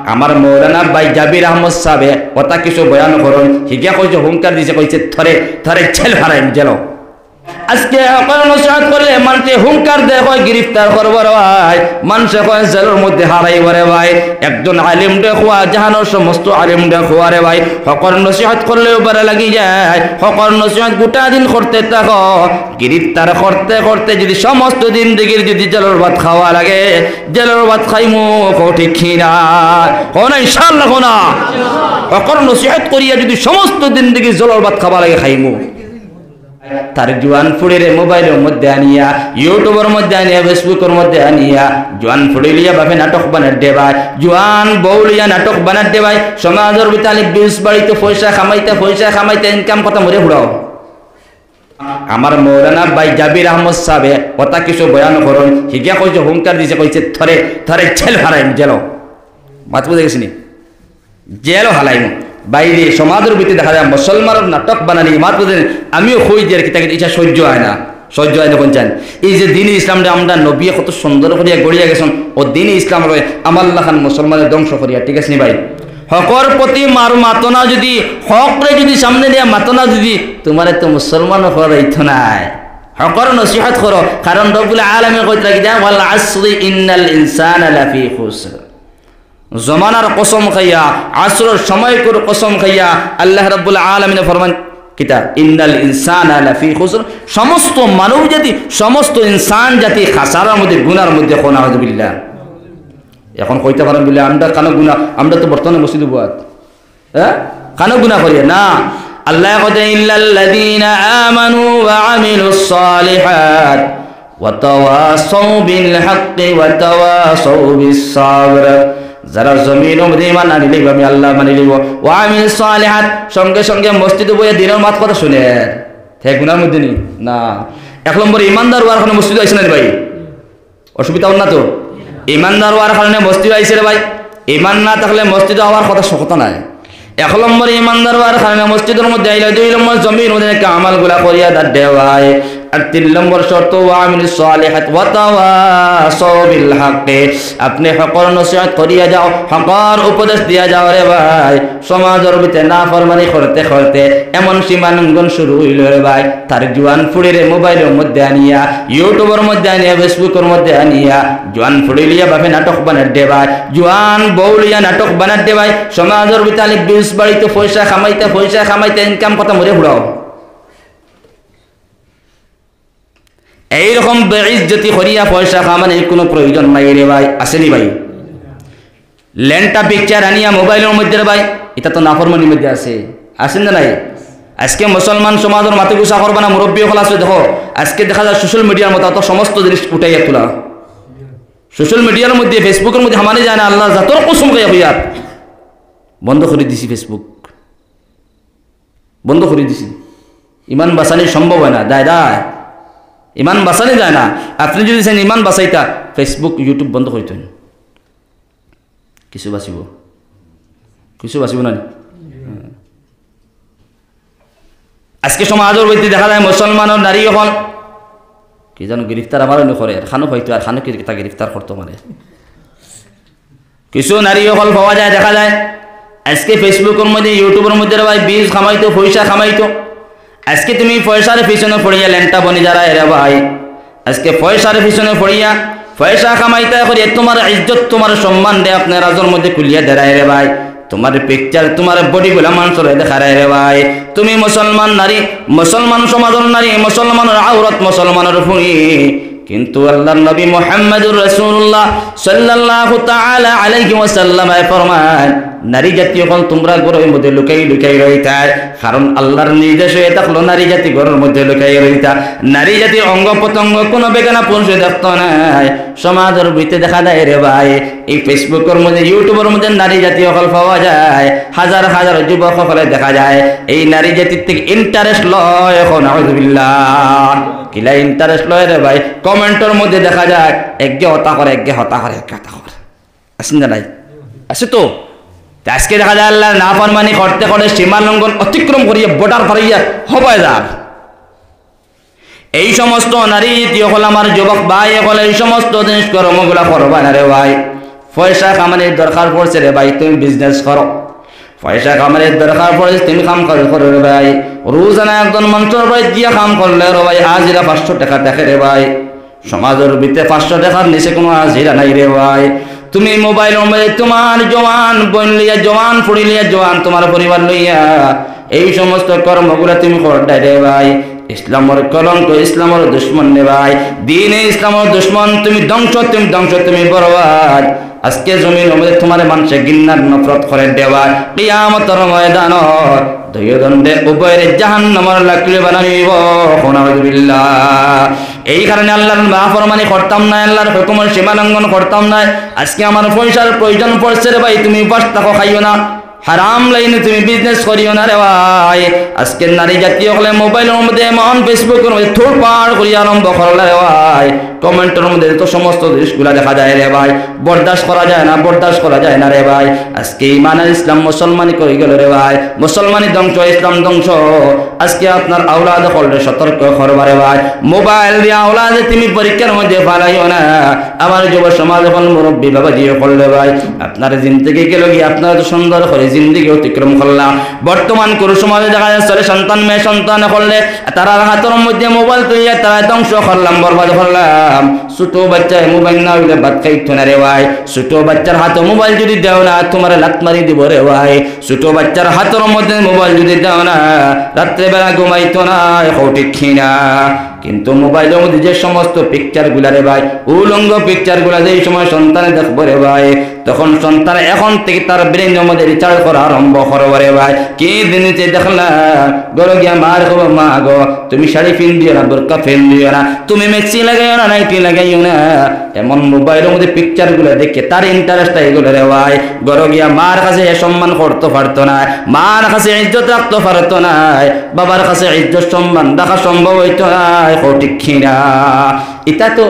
আমার মৌলানা ভাই জাবির আহমদ সাহেব কথা কিছু বয়ান করুন হিগা কইছে হুঙ্কার দিছে কইছে থরে থরে ছেল হারাই জেল আজকে আপনার নসিহত করলে মানুষে হুঙ্কার দেয় কয় গ্রেফতার করবার ভাই মানুষে কয় জেলের মধ্যে হারাই বরে ভাই একজন আলিম দেখুয়া জাহানোর সমস্ত আলিম দেখুয়া রে ভাই সকল নসিহত করলে উপরে লাগি যায় সকল নসিহত গোটা দিন করতে থাকো গ্রেফতার করতে করতে যদি সমস্ত দিন দিকে যদি জেলের ভাত খাওয়া লাগে জেলের ভাত খাইমু ঠিক খিনা কোন ইনশাআল্লাহ কোনা সকল নসিহত করিয়া যদি সমস্ত দিন দিকে জেলের ভাত খাওয়া লাগে খাইমু তার জোয়ান ফুড়িরে মোবাইলের মধ্যে আনিয়া ইউটিউবের মধ্যে আনিয়া ফেসবুকের মধ্যে আনিয়া জোয়ান ফুড়িলিয়া ভাবে নাটক বানার দেবাই জোয়ান বউলিয়া নাটক বানার দেবাই সমাজের ভিতরে বিউস বাড়িতে পয়সা খামাইতে ইনকাম কথা মরে হুড়াও আমার মৌলানা ভাই জাবির আহমদ সাহেব কথা কিছু বয়ান করুন হিগা কইছে হুঙ্কার দিছে কইছে থরে থরে ছেল হারাই জেল মাত বুঝে গেছিনি জেল হালাইম বাইরে সমাজের ভিতরে দেখা যায় মুসলমানের নাটক বানানি মাত বুঝেন আমিও হই যে কি তাকে ইচ্ছা সহ্য হয় না কোন চান এই যে দিন ইসলামটা আমরা নবী কত সুন্দর করিয়া গড়িয়া গেছেন ও দিন ইসলাম আমাল্লাহ খান মুসলমানের ধ্বংস করিয়া ঠিক আছে নি ভাই হকর প্রতি মাতনা যদি হকরে যদি সামনে দিয়া মাতনা যদি তোমার তো মুসলমান হরাইত নাই হকর নসিহত করো কারণ রব্বুল আলামিন কইতা কি যায় ওয়াল আসরি ইন্নাল ইনসানা লাফি খুসর জমানার কসম খাইয়া আসরের সময়কুর কসম খাইয়া আল্লাহ রাব্বুল আলামিন ফরমান কিতা ইন্নাল ইনসানা লাফি খুসর সমস্ত মানব জাতি সমস্ত ইনসান জাতি খাসারার মধ্যে গুনার মধ্যে কোনা আউযুবিল্লাহ এখন কইতে পারেন বলে আমরা কানো গুনাহ আমরা তো বর্তমানে মসজিদে বুয়াত হ্যাঁ কানো গুনাহ করি না আল্লাহ কইতে ইল্লাল্লাযীনা আমানু ওয়া আমিলুস সালিহাত ওয়া তাওয়াসাউ বিল হাক্কি ওয়া তাওয়াসাউ বিস সাবর যারা জমিন মধ্যে ঈমান আনিলে আমি আল্লাহ মানি লিব ওয়া আমিলুস সালিহাত সঙ্গে সঙ্গে মসজিদে বইয়া দিনের মাত কথা শুনে তে গুনার মধ্যে নি না এক নম্বর ইমানদার হওয়ার কারণে মসজিদে আইছেন ভাই অসুবিধা না তো ইমানদার হওয়ার কারণে মসজিদে আইছে রে ভাই ইমান না থাকলে মসজিদে হওয়ার কথা নাই এক নম্বর ইমানদার হওয়ার কারণে মসজিদের মধ্যে আইলে দুই নম্বর জমির মধ্যে আমালগুলা করিয়া দাঁড় দেওয়ায় আর তিন নম্বর শর্ত ওয়া আমিলুস সালিহাত ওয়া তাওয়াসাউ বিল হাক্কি আপনি হকর নসিহত করিয়া যাও হকর উপদেশ দিয়া যাও রে ভাই সমাজের ভিতরে নাফরমানি করতে করতে এমন সীমালঙ্ঘন শুরু হইল রে ভাই তার জোয়ান ফুড়িরে মোবাইলের মধ্যে আনিয়া ইউটিউবের মধ্যে আনিয়া ফেসবুকের মধ্যে আনিয়া জোয়ান ফুড়িলিয়া ভাবে নাটক বানার দে ভাই জোয়ান বউলিয়া নাটক বানার দে ভাই সমাজের ভিতরে বিউস বাড়িতে পয়সা খামাইতে ইনকাম কথা মরে হুড়াও এইরকম বেইজ্জতি করিয়া পয়সা কামানোর কোনো প্রয়োজন নাই রে ভাই আসেনি ভাই লেন্টা পিকচার আনিয়া মোবাইলের মধ্যে ভাই এটা তো নাফরমানির মধ্যে আছে আসেন না নাই আজকে মুসলমান সমাজের মাথা গুছা করবা না মুরব্বী হল আছে দেখো আজকে দেখা যায় সোশ্যাল মিডিয়ার মতো তো সমস্ত জিনিস উঠাইয়া তোলা সোশ্যাল মিডিয়ার মধ্যে ফেসবুকের মধ্যে হামানে যায় না আল্লাহ জাতর কসম খাইয়া হইয়া বন্ধ করে দিছি ফেসবুক বন্ধ করে দিছি ইমান বাঁচানি সম্ভব হয় না দায় ইমান বাঁচানি যায় না আপনি যদি চান ইমান বাঁচাইতা ফেসবুক ইউটিউব বন্ধ করিতেন কিছু বাঁচিব না আজকে সমাজের ভিত্তি দেখা যায় মুসলমানের নারী হল কি জানো গ্রেফতার আমারও নকরে খানো হয়তো আর খানো কি তা গ্রেফতার করতো মানে কিছু নারী হল পাওয়া যায় দেখা যায় আজকে ফেসবুকের মধ্যে ইউটিউবের মধ্যে ভাই বীজ খামাইতো পয়সা খামাইতো আজকে তুমি পয়সার পিছনে পড়িয়া লেন্টা বনি যারা এরা ভাই আজকে পয়সার পিছনে পড়িয়া পয়সা কামাইতে করে তোমার ইজ্জত তোমার সম্মান দে আপনার রাজর মধ্যে কুলিয়া দাঁড়ায় রে ভাই তোমার পিকচার তোমার বডিগুলা মানুষের দেখা রে ভাই তুমি মুসলমান নারী মুসলমান সমাজের নারী মুসলমানের আওরাত মুসলমানের ফুঁড়ি কিন্তু আল্লাহর নবী মুহাম্মদুর রাসূলুল্লাহ সাল্লাল্লাহু তাআলা আলাইহি ওয়াসাল্লাম ফরমান নারী জাতি হল তোমরা ঘরের মধ্যে লুকাই রইতা কারণ আল্লাহর নির্দেশ হয়ে থাকলো নারী জাতি ঘরের মধ্যে লুকাই রইতা নারী জাতির অঙ্গ প্রত্যঙ্গ কোনো বেগানা পুরুষ দেখত নাই সমাজের ভিতরে দেখা যায় রে ভাই এই ফেসবুকের মধ্যে ইউটিউবের মধ্যে নারী জাতি হল পাওয়া যায় হাজার হাজার যুবক সকলে দেখা যায় এই নারী জাতির থেকে ইন্টারেস্ট লয় এখন আউযুবিল্লাহ কিলা ইন্টারেস্ট লয় রে ভাই কমেন্টের মধ্যে দেখা যায় একগে হতা করে একগে হতা করে আসেন না নাই আছে তো আজকে দেখা যায় আল্লাহ নাফরমানি করতে করে সীমা লঙ্ঘন অতিক্রম করিয়া বর্ডার পারিয়া হবায় যার এই সমস্ত নারী হল আমার যুবক ভাই হল এই সমস্ত জিনিস কর্মগুলা করবা না রে ভাই পয়সা কামানোর দরকার পড়ছে রে ভাই, তুমি বিজনেস করো। পয়সা কামানোর দরকার পড়ছে, তুমি কাম করো রে ভাই। রোজানা একজন মানুষের ভাই দিয়া কাম করলে রে ভাই হাজিরা 500 টাকা দেখে রে ভাই। সমাজের ভিতরে 500 টাকার নিচে কোনো হাজিরা নাই রে ভাই। তুমি মোবাইলের মধ্যে তোমার জওয়ান বোন লইয়া, জওয়ান ফুড়ি লইয়া, জওয়ান তোমার পরিবার লইয়া এই সমস্ত কর্মগুলো তুমি করতে রে ভাই। ইসলামের কলঙ্ক, ইসলামের দুশ্মন রে ভাই, দিনে ইসলামের দুশ্মন, তুমি ধ্বংস, তুমি বরবাদ। আজকে জমির মধ্যে তোমার মানুষে গিন্নার নফরত করে দেওয়া, কিয়ামতের ময়দান দুই দণ্ডে উভয়ের জাহান্নামের লাকড়ি বানাইব। নাউযুবিল্লাহ। এই কারণে আল্লাহর নাফরমানি করতাম না, আল্লাহর হুকুমের সীমা লঙ্ঘন করতাম না। আজকে আমার পয়সার প্রয়োজন পড়ছে রে ভাই, তুমি উপাস থাকো, খাইও না। হারাম লাইনে তুমি বিজনেস করিও না রে ভাই। আজকে নারী জাতীয় হলে মোবাইলের মধ্যে এমন ফেসবুকের মধ্যে থোড় পাড় করিয়া আরম্ভ করলে রে ভাই, কমেন্টের মধ্যে তো সমস্ত জিনিসগুলা দেখা যায় রে ভাই। বরদাস্ত করা যায় না, বরদাস্ত করা যায় না রে ভাই। আজকে ইমান আর ইসলাম মুসলমানি করে গেল রে ভাই। মুসলমানি ধ্বংস, ইসলাম ধ্বংস। আজকে আপনার আওলাদ করলে সতর্ক করবা রে ভাই। মোবাইল দিয়ে আওলাদে তুমি পরীক্ষার মধ্যে ফালাইও না। আমার যুব সমাজ এখন মুরব্বী বাবা দিয়ে করলে ভাই, আপনার জিন্দগি গেল গিয়ে আপনারা তো সুন্দর করে জিন্দগি অতিক্রম করলাম। বর্তমান কোন সমাজে দেখা যাচ্ছে সন্তান মেয়ে সন্তান করলে তারা হাতের মধ্যে মোবাইল তুলিয়া তারা ধ্বংস করলাম, বরবাদ করলাম। ছোট বাচ্চায় মোবাইল না হইলে ভাত খাইতো না রে ভাই। ছোট বাচ্চার হাতে মোবাইল যদি দেও না, তোমার লাত মারি দিব রে ভাই। ছোট বাচ্চার হাতের মধ্যে মোবাইল যদি দেও না, রাত্রেবেলা ঘুমাইতো না, ঠিক না। কিন্তু মোবাইলের মধ্যে যে সমস্ত পিকচার গুলা রে ভাই, উলঙ্গ পিকচার গুলা যে সময় সন্তানে দেখবো রে ভাই, তখন সন্তান এখন থেকে তার ব্রেনের মধ্যে রিচার্জ করা আরম্ভ করবো রে ভাই। কি দিনতে দেখলাম গরো গিয়া মার গো, মা গো তুমি শাড়ি ফিন দিও না, বোরকা ফিন দিও না, তুমি মেক্সি লাগাইও না, নাইটি লাগাইও না। এমন মোবাইলের মধ্যে পিকচার গুলো দেখে তার ইন্টারেস্ট এগুলো রে ভাই। গরো গিয়া মার কাছে সম্মান করতে পারতো না, মার কাছে ইজ্জত রাখতে পারতো না, বাবার কাছে ইজ্জত সম্মান রাখা সম্ভব হইতো না। ঠিক না? এটা তো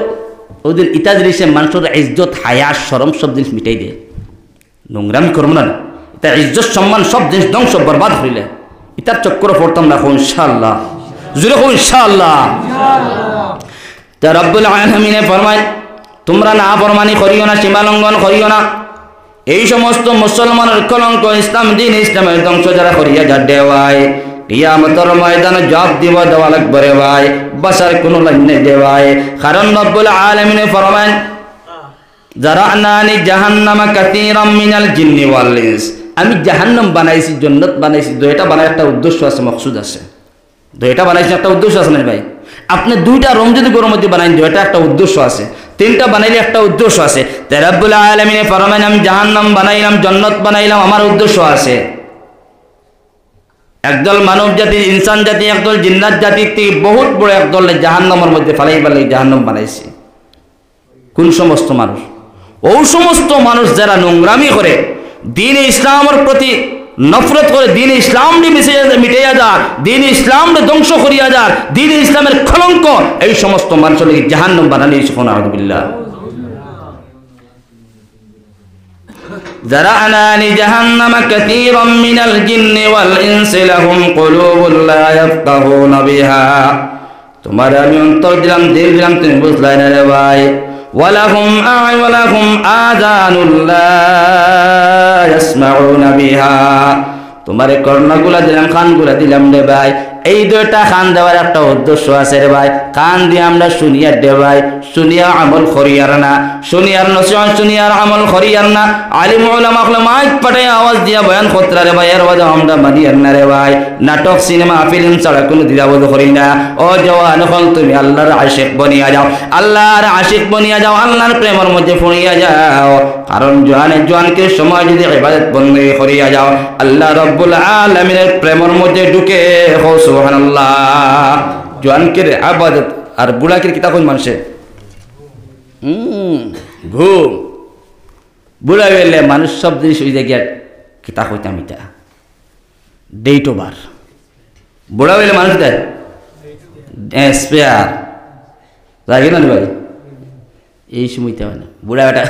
ওদের ইটা জিনিসে মানুষের ইজ্জত, হায়া, শরম সব জিনিস মিটাই দেয়। নোংরামি করবো না, এটা ইজ্জত সম্মান সব জিনিস ধ্বংস বরবাদ হইলে এটার চক্কর পড়তাম না। ইনশাআল্লাহ, জোরে কও ইনশাআল্লাহ। তা রব্বুল আলামিনে ফরমায়, তোমরা না ফরমানি করিও না, সীমা লঙ্ঘন করিও না। এই সমস্ত মুসলমানের কলঙ্ক, ইসলাম দিন ইসলামের ধ্বংস যারা করিয়া যা দেওয়ায়, কিয়ামতের ময়দানে জবাব দেওয়া লাগবে রে ভাই। বাসার কোনো লাইন নেই রে ভাই। কারণ রব্বুল আলামিন ফরমান, জারানানি জাহান্নামা কাসীরাম মিনাল জিন্নি ওয়াল ইনস। আমি জাহান্নাম বানাইছি, জান্নাত বানাইছি, দুইটা বানার একটা উদ্দেশ্য আছে, মাকসুদ আছে। দুইটা বানাইছি একটা উদ্দেশ্য আছে না ভাই। আপনি দুইটা রুম যদি গরম মধ্যে বানাইন, দুইটা একটা উদ্দেশ্য আছে। তিনটা বানাইলে একটা উদ্দেশ্য আছে। তাই রব্বুল আলামিন ফরমান, আমি জাহান্নাম বানাইলাম, জান্নাত বানাইলাম, আমার উদ্দেশ্য আছে। একদল মানব জাতি, ইনসান জাতি, একদল জিন্নাত জাতি বহুত বড় একদল জাহান্নামের মধ্যে ফালাই ফালাই জাহান্নাম বানাইছে। কোন সমস্ত মানুষ? ও সমস্ত মানুষ যারা নোংরামি করে, দ্বীন ইসলামের প্রতি নফরত করে, দ্বীন ইসলাম মিটাইয়া যার, দ্বীন ইসলাম ধ্বংস করিয়া যার, দ্বীন ইসলামের কলঙ্ক, এই সমস্ত মানুষের জাহান্নাম বানাইছে। নাউযুবিল্লাহ। ذرأنا لجهنم كثيرا من الجن والإنس لهم قلوب لا يفقهون بها। তোমার আমি অন্তর দিলাম, দিল দিলাম, তুমি বুঝলাই না রে ভাই। ولهم آذان لا يسمعون بها। তোমার কর্ণগুলা দিলাম, কানগুলা দিলাম রে ভাই। এই দুইটা কান দেওয়ার একটা উদ্দেশ্য আছে রে ভাই। কান দিয়ে আমরা শুনিয়ার দে ভাই, শুনিয়া আমল করিয়ার না, শুনিয়ার নসিহত, শুনিয়ার আমল করিয়ার না। আলিম উলামা হলে মাইক পাঠায় আওয়াজ দিয়া বয়ান করতে রে ভাই, এর বাদে আমরা মানিয়ার না রে ভাই। নাটক, সিনেমা, ফিল্ম ছাড়া কোনো দ্বিধাবোধ করি না। ও জওয়ান হল, তুমি আল্লাহর আশিক বনিয়া যাও, আল্লাহর আশিক বনিয়া যাও, আল্লাহর প্রেমের মধ্যে পড়িয়া যাও। কারণ জোয়ানকে সময় যদি ইবাদত বন্দী করিয়া যাও, আল্লাহ রব্বুল আলামিনের প্রেমের মধ্যে ঢুকে সুবহানাল্লাহ। জোয়ানকে ইবাদত আর বুড়াকে কিতা কোন মানুষে ঘুম বুড়া গেলে মানুষ সব জিনিস ওই জায়গায় কিতা কইতাম, এটা ডেট ওভার। বুড়া গেলে মানুষ দেয় স্পেয়ার লাগে না ভাই। এই সময়তে হয় না, বুড়া বেটা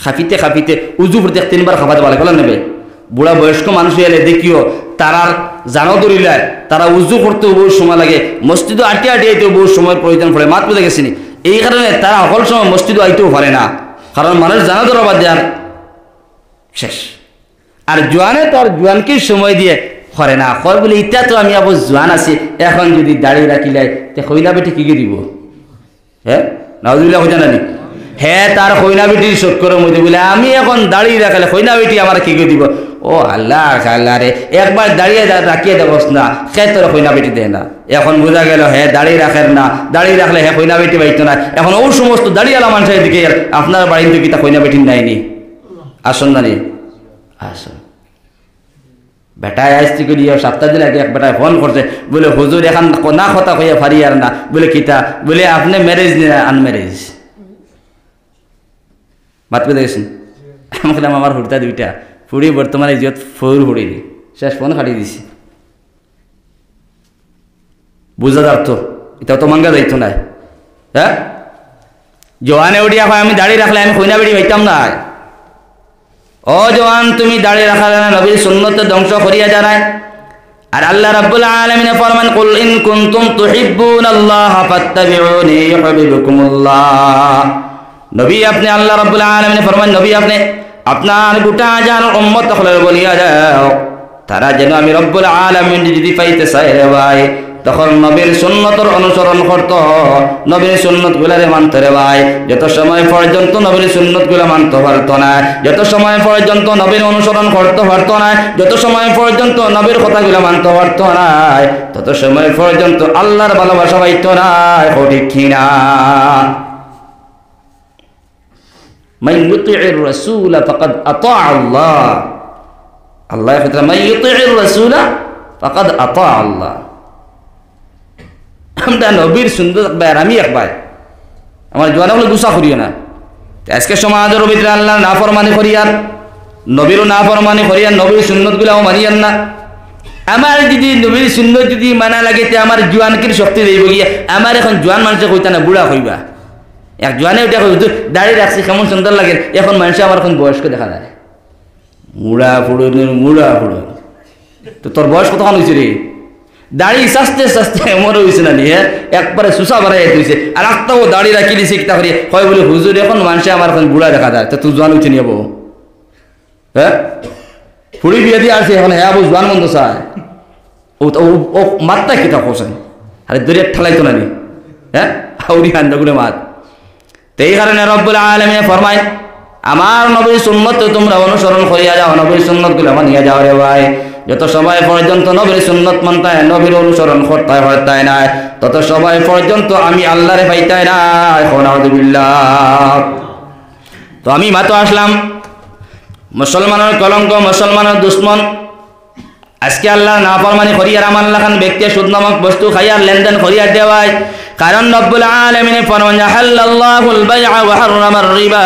খাপিতে খাপিতে উজু করতে 3 বার খাপাতে ভালো গেল নেবে। বুড়া বয়স্ক মানুষ এলে দেখিও তারার জানো দরিলায়, তারা উজু করতেও বহু সময় লাগে, মসজিদও আটিয়ে আটিয়ে বহু সময় প্রয়োজন পড়ে। মাত বুঝে গেছিনি, এই কারণে তারা সকল সময় মসজিদও আইতেও পারে না, কারণ মানুষ জানা দরবার দেওয়ার শেষ। আর জোয়ানে তো আর জোয়ানকে সময় দিয়ে করে না, কয় বলে ইটা তো আমি আবার জোয়ান আছি, এখন যদি দাঁড়িয়ে রাখিলাই তে কইনা বেটি কি দিব? হ্যাঁ, নাউজুবিল্লাহ হইতা না নি? হ্যাঁ, তার কইনা বেটির চক্করের মধ্যে বলে আমি এখন দাঁড়িয়ে রাখালে কইনা বেটি আমার কি দিব? ও আল্লাহ আল্লাহ রে, একবার দাঁড়িয়ে রাখিয়ে দেবস না, সে তোর কইনা বেটি দেয় না। এখন বোঝা গেল হ্যাঁ দাঁড়িয়ে রাখেন না, দাঁড়িয়ে রাখলে হ্যাঁ কইনা বেটি পাইতো না। এখন ওই সমস্ত দাঁড়িয়েলা মানুষের দিকে আপনার বাড়িতে কি তা কইনা বেটি নাইনি? আসুন না নি, আসুন। বেটায় আসতে করি 7 দিন আগে এক বেটায় ফোন করছে, বলে হুজুর এখন না কথা কইয়া ফারি আর না, বলে কিতা? বলে আপনি ম্যারেজ না আনম্যারেজ? বাদ করে দেখেছেন? আমি বললাম আমার হুড়তা 2টা ফুড়ি, বর্তমানে ইজত ফোর ফুড়ি শেষ, ফোন কাটিয়ে দিছি। বুঝা যাত এটা তো মাঙ্গা যাইতো না। হ্যাঁ, জোয়ানে উঠিয়া হয় আমি দাঁড়িয়ে রাখলে আমি কইনা বেড়ি পাইতাম না। ও জওয়ান, তুমি দাঁড়িয়ে রাখা না, নবীর সুন্নত ধ্বংস করিয়া জানায়। আর আল্লাহ রাব্বুল আলামিন ফরমান, কুল ইন কুনতুম তুহিব্বুনাল্লাহ ফাত্তাবিউনি ইউহিব্বুকুমুল্লাহ। নবী আপনি আল্লাহ রাব্বুল আলামিন ফরমান, নবী আপনি আপনার গোটা জান উম্মত হলে বলিয়া যাও, তারা যেন আমি রব্বুল আলামিন যদি পাইতে চায় রে ভাই, তখন নবীর সুন্নতর অনুসরণ করত, নবীর সুন্নত গুলারে মানতে রে ভাই। যত সময় পর্যন্ত নবীর সুন্নত গুলা মানতে পারত না, যত সময় পর্যন্ত নবীর অনুসরণ করতে পারত না, যত সময় পর্যন্ত নবীর কথাগুলা মানতে পারত না, তত সময় পর্যন্ত আল্লাহর ভালোবাসা পাইত না। ঠিক কিনা? মান ইউতিউর রাসূলা ফাকাদ আতা আল্লাহ। আল্লাহ কথা, মান ইউতিউর রাসূলা ফাকাদ আতা আল্লাহ। আমরা নবীর সুন্দর একবার, আমি একবার আমার জোয়ানা বলে গুসা করিও না। আজকে সমাজের ভিতরে আল্লাহ না ফরমানি করিয়ার, নবীরও না ফরমানি করিয়ার, নবীর সুন্নত গুলাও মানিয়ার না। আমার যদি নবীর সুন্নত যদি মানা লাগে, আমার জোয়ানকে শক্তি দেব গিয়া। আমার এখন জোয়ান মানুষে কইতা না, বুড়া কইবা। এক জোয়ানে ওইটা কই দাঁড়িয়ে রাখছি কেমন সুন্দর লাগে, এখন মানুষে আমার এখন বয়স্ক দেখা যায়। মুড়া ফুড়ুন মুড়া ফুড়ুন, তো তোর বয়স কতক্ষণ হয়েছে রে? দাড়ি সাস্তে সাস্তে মরে হয়েছে না নি? হ্যাঁ, একবারে সুসা বাড়াই হয়েছে। আর আত্মাও দাঁড়িয়ে রাখি দিছে কিতা করি, হয় বলে হুজুর এখন মানুষে আমার এখন বুড়া দেখা যায়, তা তুই জোয়ান উঠে নিয়ে যাবো? হ্যাঁ, ফুড়ি বিয়ে দিয়ে আসছে এখন, হ্যাঁ বউ জোয়ান মন্দ চায়। ও মাত্রা কিতা কোসেন, আরে দরিয়ার ঠেলাইতো না নি? হ্যাঁ, হাউরি হান্ডাগুলো মাত। তো এই কারণে রব্বুল আলামিন ফরমায়, আমার নবীর সুন্নত তোমরা অনুসরণ করিয়া যাও, নবীর সুন্নত গুলো মানিয়া যাও রে ভাই। যত সময় পর্যন্ত নবীর সুন্নত মানতে হয়, নবীর অনুসরণ করতে হয় না, তত সময় পর্যন্ত আমি আল্লাহরে পাইতাই না। আউযুবিল্লাহ। তো আমি মাত্র আসলাম মুসলমানের কলঙ্ক, মুসলমানের দুশ্মন। আজকে আল্লাহ নাফরমানি করিয়ার আমার লাখান ব্যক্তি সুদ নামক বস্তু খাইয়ার লেনদেন করিয়ার দেওয়ায়, কারণ রব্বুল আলামিন ফরমান হালাল্লাহুল বাইআ ওয়া হারামার রিবা।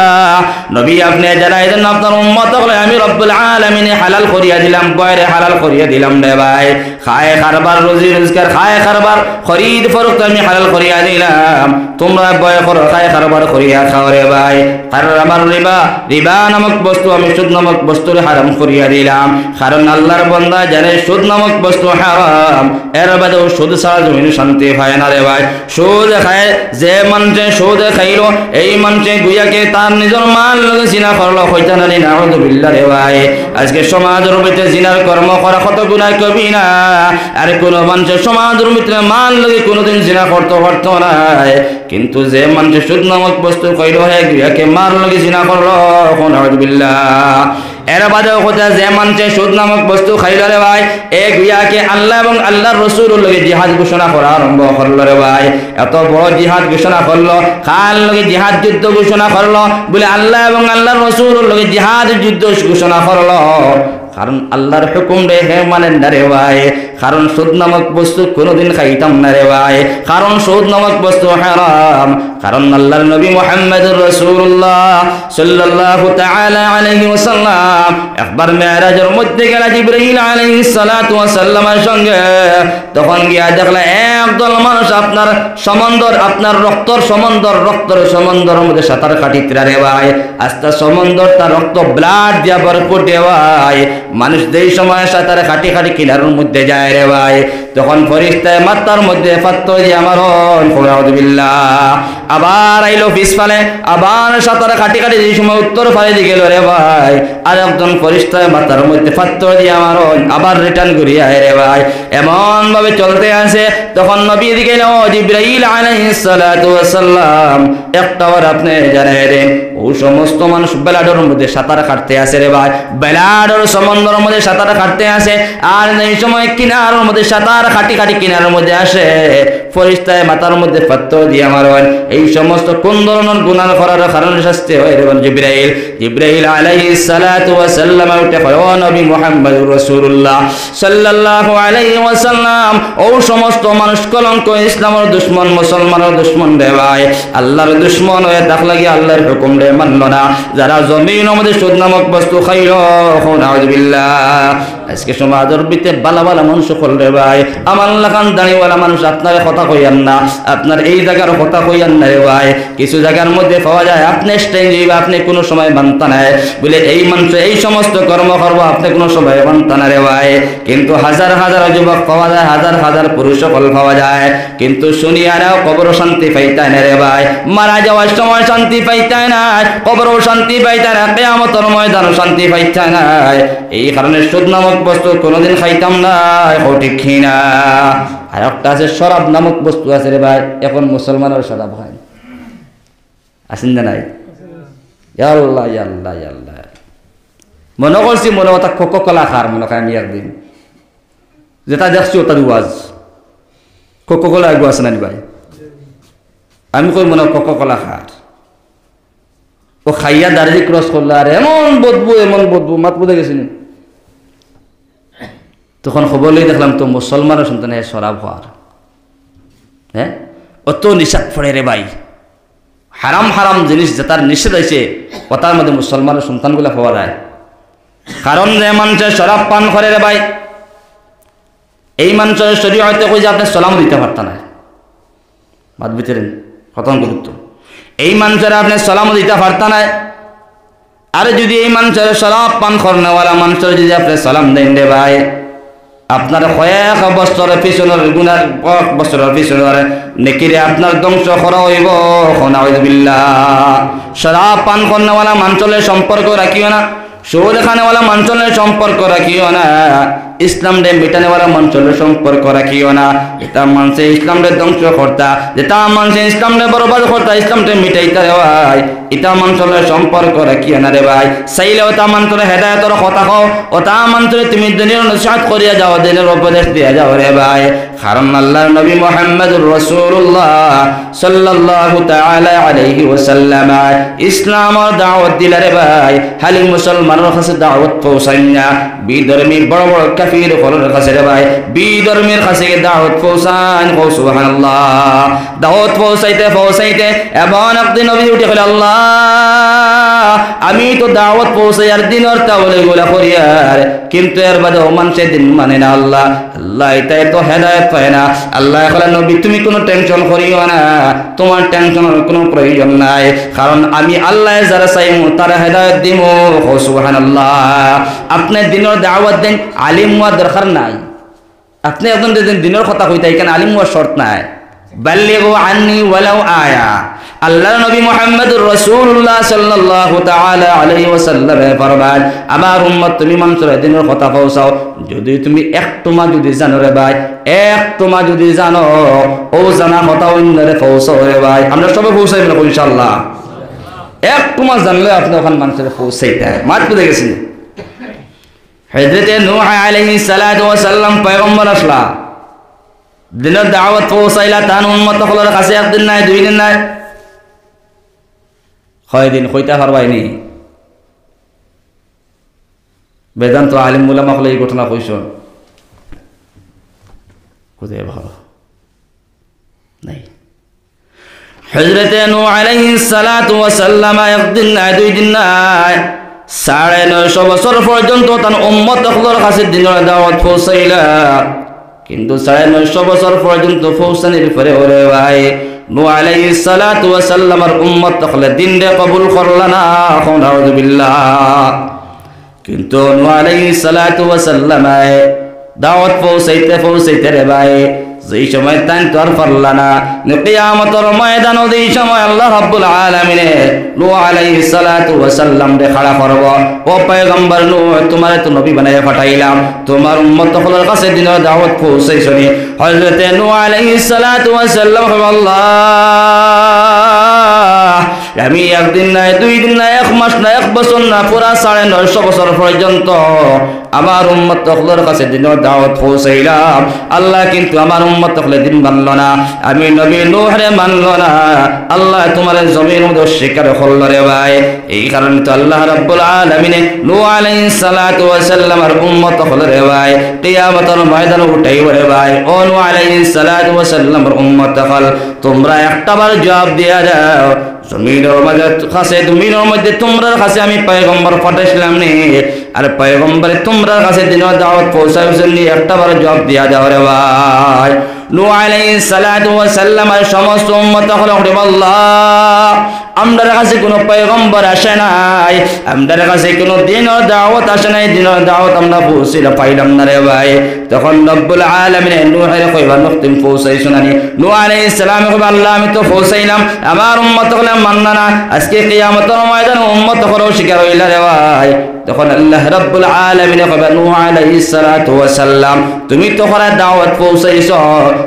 নবী আপনি জানাই দেন আপনার উম্মত হলে আমি রব্বুল আলামিন হালাল করিয়া দিলাম, বয়রে হালাল করিয়া দিলাম রে ভাই। খায় কারবার, রুজি রোজগার, খায় কারবার, খরিদ ফরোক্ত আমি হালাল করিয়া দিলাম, তোমরা বয় করো, খায় কারবার করিয়া খাও রে ভাই। হারামার রিবা, রিবা নামক বস্তু আমি সুদ নামক বস্তুর হারাম করিয়া দিলাম, কারণ আল্লাহর বান্দা জানে সুদ নামক বস্তু হারাম, এর বাদেও সুদ ছাড়া জমিন শান্তি হয় না রে ভাই। সুদ খায় যে মানুষে সুদ খাইল, এই মানুষে গুয়াকে তার নিজের মাল লগে জিনা করলো, হইতা না নাউযুবিল্লাহ রে ভাই। আজকে সমাজের ভিতরে জিনার কর্ম করা কত গুনাহ কবিরা। আর কোন মানুষের সমাজের ভিতরে মাল লগে কোনোদিন জিনা করতে পারতো না, কিন্তু যে মানুষে সুদ নামক বস্তু খাইল, হে গুয়াকে মাল লগে জিনা করলো, নাউযুবিল্লাহ। এর বাদেও কথা যে মানুষে সুদ নামক বস্তু খাইল রে ভাই, এক গুয়াকে আল্লাহ এবং আল্লাহর রাসূলের লগে জিহাদ ঘোষণা করা আরম্ভ করলো রে ভাই। এত বড় জিহাদ ঘোষণা করলো, কার লগে জিহাদ যুদ্ধ ঘোষণা করলো, বলে আল্লাহ এবং আল্লাহর রাসূলের লগে জিহাদ যুদ্ধ ঘোষণা করলো, কারণ আল্লাহর হুকুম রে হে মানেন না রে ভাই। কারণ সুদ নামক বস্তু কোনোদিন খাইতাম না রে ভাই, কারণ সুদ নামক বস্তু হারাম। কারণ আল্লাহর নবী মুহাম্মদুর রাসূলুল্লাহ সাল্লাল্লাহু তাআলা আলাইহি ওয়াসাল্লাম একবার মেরাজের মধ্যে গেল জিবরাইল আলাইহিস সালাতু ওয়াস সালামের সঙ্গে, তখন গিয়া দেখলা একদল মানুষ আপনার সমন্দর, আপনার রক্তর সমন্দর মধ্যে সাঁতার কাটিতরা রে ভাই। আস্তে সমন্দর তার রক্ত ব্লাড দিয়া ভরপুর দেওয়ায়, মানুষ যেই সময় সাঁতারে কাটি কাটি কিনারের মধ্যে যায় রে ভাই, তখন ফেরেশতায় মাথার মধ্যে পাথর দিয়ে মারণ, নাউযুবিল্লাহ। আবার আইলো পিছফালে, আবার সাঁতার কাটি কাটি যে সময় উত্তর ফালে দিকে গেল রে ভাই, আর একজন ফেরেশতায় মাথার মধ্যে পাথর দিয়ে আমার আবার রিটার্ন করিয়া রে ভাই, এমন ভাবে চলতে আছে। তখন নবী দিকে এলো জিবরাইল আলাইহিস সালাতু ওয়াস সালাম, একটা বার আপনি জানাই দেন ও সমস্ত মানুষ বেলাডোর মধ্যে সাঁতার কাটতে আছে রে ভাই, বেলাডোর সমুদ্রের মধ্যে সাঁতার কাটতে আছে। আর এই সময় কিনারের মধ্যে সাঁতার কাটি কাটি কিনারের মধ্যে আসে, ফেরেশতায় মাথার মধ্যে পাথর দিয়ে মারেন। এই সমস্ত কোন ধরনের গুনাহ করার কারণে শাস্তি হয় রে জিবরাইল। জিবরাইল আলাইহিস সালাতু ওয়াস সালাম উঠে কয়, ও নবী মুহাম্মদুর রাসূলুল্লাহ সাল্লাল্লাহু আলাইহি ওয়াসাল্লাম, ও সমস্ত মানুষ কলঙ্ক, ইসলামের দুশমন, মুসলমানের দুশমন রে ভাই, আল্লাহর দুশমন হয়ে থাকলে কি আল্লাহর হুকুম রে মানল না, যারা জমিনের মধ্যে সুদ নামক বস্তু খাইল, নাউযুবিল্লাহ। আজকে সমাজের ভিতরে বালা বালা মানুষ রে ভাই, আমার লাগান দাঁড়িয়েওয়ালা মানুষ আপনার কথা কইয়ান না, আপনার এই জায়গার কথা কইয়ান না রে ভাই। কিছু জায়গার মধ্যে পাওয়া যায় আপনি স্ট্রেঞ্জ, আপনি কোনো সময় বানতা নাই বলে এই মানুষ এই সমস্ত কর্ম করবো, আপনি কোনো সময় বানতা না রে ভাই। কিন্তু হাজার হাজার যুবক পাওয়া যায়, হাজার হাজার পুরুষ সকল পাওয়া যায়, কিন্তু শুনিয়ারাও কবর শান্তি পাইতায় না রে ভাই, মারা যাওয়ার সময় শান্তি পাইতায় না, কবরও শান্তি পাইতায় না, কিয়ামতের ময়দানও শান্তি পাইতায় না। এই কারণে সুদ নামক বস্তু কোনোদিন খাইতাম না, ঠিক না। আর একটা আছে শরাব নামক বস্তু আছে রে ভাই, এখন মুসলমানের শরাব হয়, আছেন না নাই? আল্লাহ আল্লাহ আল্লাহ, মনে করছি মনে কথা কোকো কোলা খার, মনে হয় আমি একদিন যেটা দেখছি ওটা ওয়াজ কোকো কোলা এগো আছে না ভাই, আমি কই মনে কোকো কোলা খার, ও খাইয়া দাঁড়িয়ে ক্রস করলো, আর এমন বদবু মাত বুঝে গেছিনি। তখন খবর লই দেখলাম তো মুসলমানের সন্তান শরাব হওয়ার, হ্যাঁ অত নিষেধ পড়ে রে ভাই, হারাম হারাম জিনিস যেটার নিষেধ আছে ওটার মধ্যে মুসলমানের সন্তানগুলো পাওয়া যায়। কারণ যে মানুষের শরাব পান করে রে ভাই, এই মানুষের শরীর হয়তো কই যে আপনি সালাম দিতে পারতেন না, বাদ ভিতরে কত গুরুত্ব, এই মানুষের আপনি সালাম দিতে পারতেন না। আর যদি এই মানুষের শরাব পান করেওয়ালা মানুষের যদি আপনি সালাম দেন রে ভাই, আপনার কয়েক বছরের পিছনের গুনার বছরের পিছনের নেকিরে আপনার ধ্বংস করা হইব, নাউযুবিল্লাহ। শরাব পান করেওয়ালা মানুষের সম্পর্ক রাখিও না, সুদ খানেওয়ালা মানুষের সম্পর্ক রাখিও না, ইসলাম রে মিটানেওয়ালা মানুষের সম্পর্ক রাখিও না। এটা মানুষে ইসলাম রে ধ্বংস করতা, যেটা মানুষে ইসলাম রে বরবাদ করতা, ইসলাম রে মিটাইতা রে ভাই, এটা মানুষের সম্পর্ক রাখিও না রে ভাই। চাইলে ওটা মানুষের হেদায়তের কথা কও, ওটা মানুষের তুমি দিনের নসিহত করিয়া যাও, দিনের উপদেশ দিয়া যাও রে ভাই। কারণ আল্লাহর নবী মুহাম্মদুর রাসূলুল্লাহ সাল্লাল্লাহু তাআলা আলাইহি ওয়াসাল্লাম ইসলামের দাওয়াত দিলে রে ভাই, খালি মুসলমানের কাছে দাওয়াত পৌঁছায় না, বিধর্মী বড় বড় কাফির হলের কাছে রে ভাই, বিধর্মীর কাছে দাওয়াত পৌঁছায়। সুবহানাল্লাহ। দাওয়াত পৌঁছাইতে এমন একদিন নবী উঠে গেল, আল্লাহ আমি তো দাওয়াত পৌঁছাই আর দিনের তাওলে গোলা করিয়ার, কিন্তু এর বাদে ও মানুষের দিন মানে না, আল্লাহ আল্লাহ এটাই তো হেদায়েত পায় না। আল্লাহ বলেন, নবী তুমি কোনো টেনশন করিও না, তোমার টেনশনের কোনো প্রয়োজন নাই, কারণ আমি আল্লাহ যারা চাইমু তারা হেদায়েত দিমু। সুবহানাল্লাহ। আপনি দিনের দাওয়াত দেন, আলিম হওয়ার দরকার নাই, আপনি এখন দিনের কথা কইতে এখানে আলিম হওয়ার শর্ত নাই। বাল্লিগু আন্নি ওয়ালাউ আয়া, আল্লাহর নবী মুহাম্মদুর রাসূলুল্লাহ সাল্লাল্লাহু তাআলা আলাইহি ওয়াসাল্লাম ফরমান, আমার উম্মত তুমি মানুষের দিনের কথা পৌঁছাও, যদি তুমি একটুমা যদি জানো রে ভাই, একটুমা যদি জানো, ও জানা কথা অন্যরে পৌঁছাও রে ভাই। আমরা সবাই পৌঁছাইব না ইনশাআল্লাহ, একটুমা জানলে আপনি ওখান মানুষের পৌঁছাইতে মাত বুঝে গেছেন। হযরত নূহ আলাইহিস সালাতু ওয়াস সালাম পয়গম্বর আসলা, দিনের দাওয়াত পৌঁছাইলা, তার উম্মত হলোর কাছে একদিন নাই, দুই দিন নাই, কয়দিন কইতে পারবাইনি। বেদান্ত আলিম উলামা হলে এই ঘটনা কইস কোথায় ভালো নাই। হযরত নূহ আলাইহিস সালাতু ওয়াস সালাম একদিন নাই, দুই দিন নাই, 950 বছর পর্যন্ত তার উম্মত হলোর কাছে দিনের দাওয়াত পৌঁছাইলা, কিন্তু 950 বছর পর্যন্ত পৌঁছানির পরে ওরে ভাই নূহ আলাইহিস সালাতু ওয়াস সালামের উম্মত হলে দিন রে কবুল করল না। নাউযুবিল্লাহ। কিন্তু নূহ আলাইহিস সালাতু ওয়াস সালাম দাওয়াত পৌঁছাইতে রে ভাই যেই সময় তাই তো আর পারলা না কিয়ামতের ময়দানে যেই সময় আল্লাহ রাব্বুল আলামিন নূহ আলাইহিস সালাতু ওয়া সাল্লাম রে খাড়া করব ও পয়গম্বর নূহ তোমারে তো নবী বানায়া পাঠাইলাম তোমার উম্মত সকলের কাছে দিনের দাওয়াত পৌঁছাইছনি হযরত নূহ আলাইহিস সালাতু ওয়া সাল্লাম আল্লাহ আমি একদিন নাই দুই দিন নাই এক মাস না এক বছর না পুরা 950 বছর পর্যন্ত আমার উম্মত সকলের কাছে দিনের দাওয়াত পৌঁছাইলাম আল্লাহ কিন্তু আমার উম্মত সকলে দিন মানল না আমি নবী নূহ রে মানল না আল্লাহ তোমার জমির মধ্যে স্বীকার করল রে ভাই এই কারণে তো আল্লাহ রাব্বুল আলামিন নূহ আলাইহিস সালাতু ওয়া সাল্লামের উম্মত সকলে রে ভাই কিয়ামতের ময়দানে উঠাইব রে ভাই ও নূহ আলাইহিস সালাতু ওয়া সাল্লামের উম্মত সকল তোমরা একটাবার জবাব দিয়া দাও জমিনের মধ্যে তোমরা কাছে আমি পয়গম্বর পাঠাইছিলাম নি আর পয়গম্বরে তোমরা কাছে দিনের দাওয়াত পৌঁছাইছেন নি একটাবার জবাব দিয়া দাও রে ভাই নূহ আলাইহিস সালাতু ওয়া সাল্লামের সমস্ত উম্মত হলো আল্লাহ আমরার কাছে কোনো পয়গম্বর আসে নাই আমরার কাছে কোনো দিনের দাওয়াত আসে নাই দিনের দাওয়াত আমরা পৌঁছিলা পাইলাম না রে ভাই তখন রব্বুল আলামিন নূহের কইবা নখতিম পৌঁছাইছো না নূহ আলাইহিস সালাম কইবা আল্লাহ আমি তো পৌঁছাইলাম আমার উম্মত হলো মাননা না আজকে কিয়ামতের ময়দানে উম্মত হলো শিকার হইলা রে ভাই তখন আল্লাহ রাব্বুল আলামিন কইবা নূহ আলাইহিস সালাতু ওয়া সাল্লাম তুমি তো করে দাওয়াত পৌঁছাইছো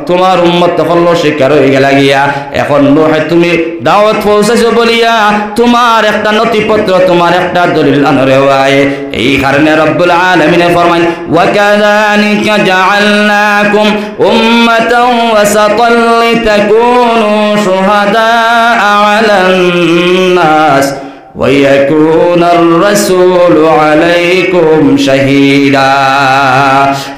তোমার উম্মত হলো শিকার হই গেলা গিয়া এখন নূহ তুমি দাওয়াত পৌঁছাইছো বলিয়া তোমার একটা নথিপত্র তোমার একটা দলিল আনরে ভাই এই কারণে রব্বুল আলামিন ফরমান ওয়া কাযালিকা জাআলনাকুম উম্মাতান ওয়াসাতান লিতাকুনু শুহাদা আলান নাস ويكون الرسول عليكم شهيدا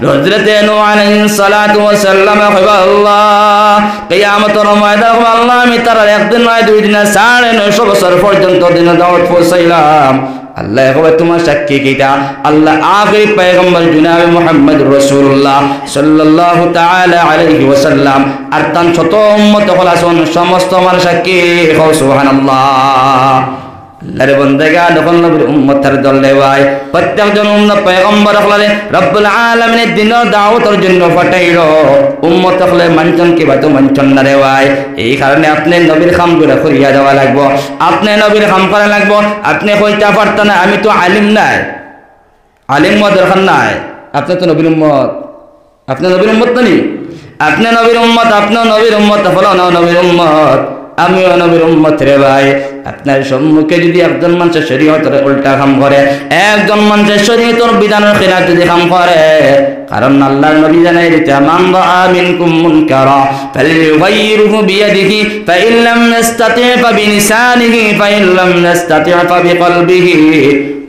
حضرت نوح عليه الصلاه والسلام আল্লাহ কিয়ামতের ময়দানে আল্লাহ আমি তার একদিন নয় দুই দিন 950 বছর পর্যন্ত দিন দাওয়াত পৌঁছাইলাম আল্লাহ কবে তোমার সাক্ষী কিটা আল্লাহ আখিরি পয়গম্বর জনাবে মুহাম্মদ রাসূলুল্লাহ সাল্লাল্লাহু তাআলা আলাইহি ওয়াসাল্লাম আর তার শত উম্মত হলাসন সমস্ত আমার সাক্ষী হও সুবহানাল্লাহ আল্লাহর বান্দাগা যখন নবীর উম্মতের দল রে ভাই প্রত্যেকজন উম্মত পয়গম্বর হলে রব্বুল আলামিনের দিনের দাওয়াতের জন্য পাঠাইলো উম্মত হলে মানচন কি বাতো মানচন না রে ভাই এই কারণে আপনি নবীর কাম করে করিয়া যাওয়া লাগবো আপনি নবীর কাম করা লাগবো আপনি কইতা পারতেন না আমি তো আলিম নাই আলিম হওয়া দরকার নাই আপনি তো নবীর উম্মত আপনি নবীর উম্মত নি আপনি নবীর উম্মত আপনিও নবীর উম্মত হলো না নবীর উম্মত আমিও নবীর উম্মত রে ভাই আপনার সম্মুখে যদি একজন মানুষের শরীয়তের উল্টা কাম করে একজন মানুষের শরীয়তের বিধানের খিলাফ যদি কাম করে কারণ আল্লাহর নবী জানাই দিতে মান রাআ মিনকুম মুনকারা ফালইয়ুগাইরহু বিয়াদিহি ফাইন লাম ইস্তাতি' ফাবিলিসানিহি ফাইন লাম ইস্তাতি' ফাবিকলবিহি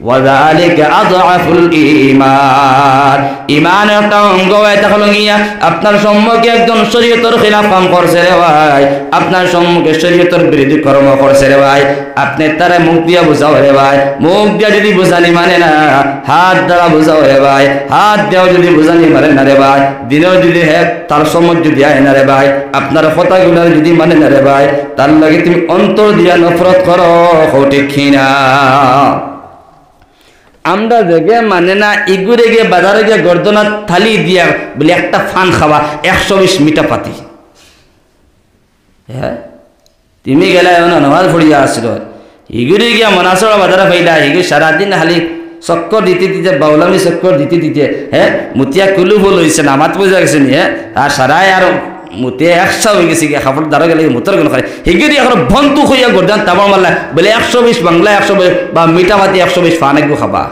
ওয়াযালিকা আযআফুল ঈমান ঈমানের একটা অঙ্গ এটা হলো গিয়া আপনার সম্মুখে একজন শরীয়তের খিলাফ কাম করছে রে ভাই আপনার সম্মুখে শরীয়তের বিরোধী কর্ম করছে রে ভাই আপনি তারে মুখ দিয়া বুঝাও রে ভাই মুখ দিয়া যদি বুঝানি মানে না হাত দ্বারা বুঝাও রে ভাই হাত দিয়াও যদি বুঝানি মানে না রে ভাই দিনেও যদি তার সম্মুখ যদি আয় না রে ভাই আপনার কথাগুলো যদি মানে না রে ভাই তার লাগে তুমি অন্তর দিয়া নফরত করো ঠিক কিনা আমরা দেখে মানে না ইগুরে গিয়ে বাজারে গিয়ে গর্দনা থালি দিয়া বলে একটা ফান খাওয়া 120 মিটা পাতি হ্যাঁ তুমি গেলে নামাজ পড়িয়া আসল ইগুরে গিয়া মনাসড়া বাজারে পাইলা ইগু সারাদিন খালি চক্কর দিতে দিতে বাউলামি চক্কর দিতে দিতে হ্যাঁ মুতিয়া কুলু বল হয়েছে নামাজ পয়সা গেছে নি হ্যাঁ আর সারাই আর মুতে 100 হয়ে গেছে খাবার দ্বারা গেলে মুতর গেল খাই হিগিরি এখন বন্ধু হইয়া গর্দান তাবা মারলা বলে 120 বাংলা 120 বা মিটা পাতি 120 ফান একটু খাবা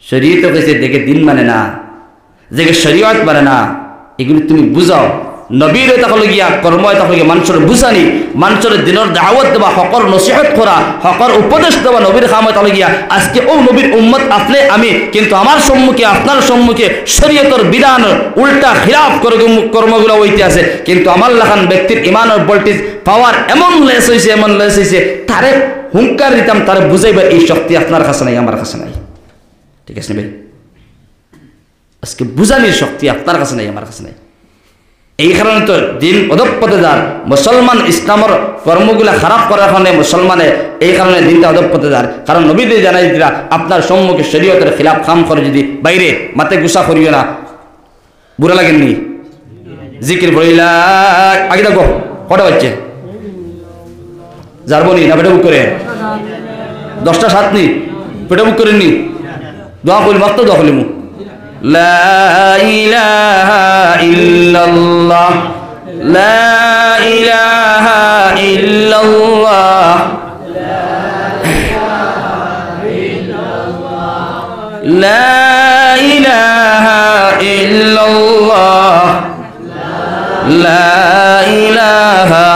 শরীয়ত কইছে দেখে দিন মানে না দেখে শরীয়ত মানে না এগুলো তুমি বুঝাও নবীর তাহলে গিয়া কর্ম তাহলে গিয়া মানুষের বুঝানি মানুষের দিনের দাওয়াত দেওয়া হকর নসিহত করা হকর উপদেশ দেওয়া নবীর খামত তাহলে গিয়া আজকে ও নবীর উম্মত আপনি আমি কিন্তু আমার সম্মুখে আপনার সম্মুখে শরীয়তের বিধান উল্টা খিলাফ কর্মগুলো হইতে আছে কিন্তু আমার লাখান ব্যক্তির ইমানের ভোল্টেজ পাওয়ার এমন লেস হয়েছে তারে হুঙ্কার দিতাম তারে বুঝাইবার এই শক্তি আপনার কাছে নাই আমার কাছে নাই ঠিক আছে ভাই আজকে বুঝানির শক্তি আপনার কাছে নাই আমার কাছে নাই এই কারণে তো দিন অধঃপতনে যার মুসলমান ইসলামের কর্মগুলা খারাপ করার কারণে মুসলমানে এই কারণে দিনটা অধঃপতনে যার কারণ নবীদের জানাই দিরা আপনার সম্মুখে শরীয়তের খিলাফ কাম করে যদি বাইরে মাতে গুসা করিও না বুড়া লাগেননি জিকির পড়িলা আগে দেখো কটা বাজছে যারবনি না পেটে বুক করে 10টা 7 নি পেটে বুক করে নি দোয়া করি মাত্র দোয়া করি মু লা ইলাহা ইল্লাল্লাহ লা ইলাহা ইল্লাল্লাহ লা ইলাহা ইল্লাল্লাহ লা ইলাহা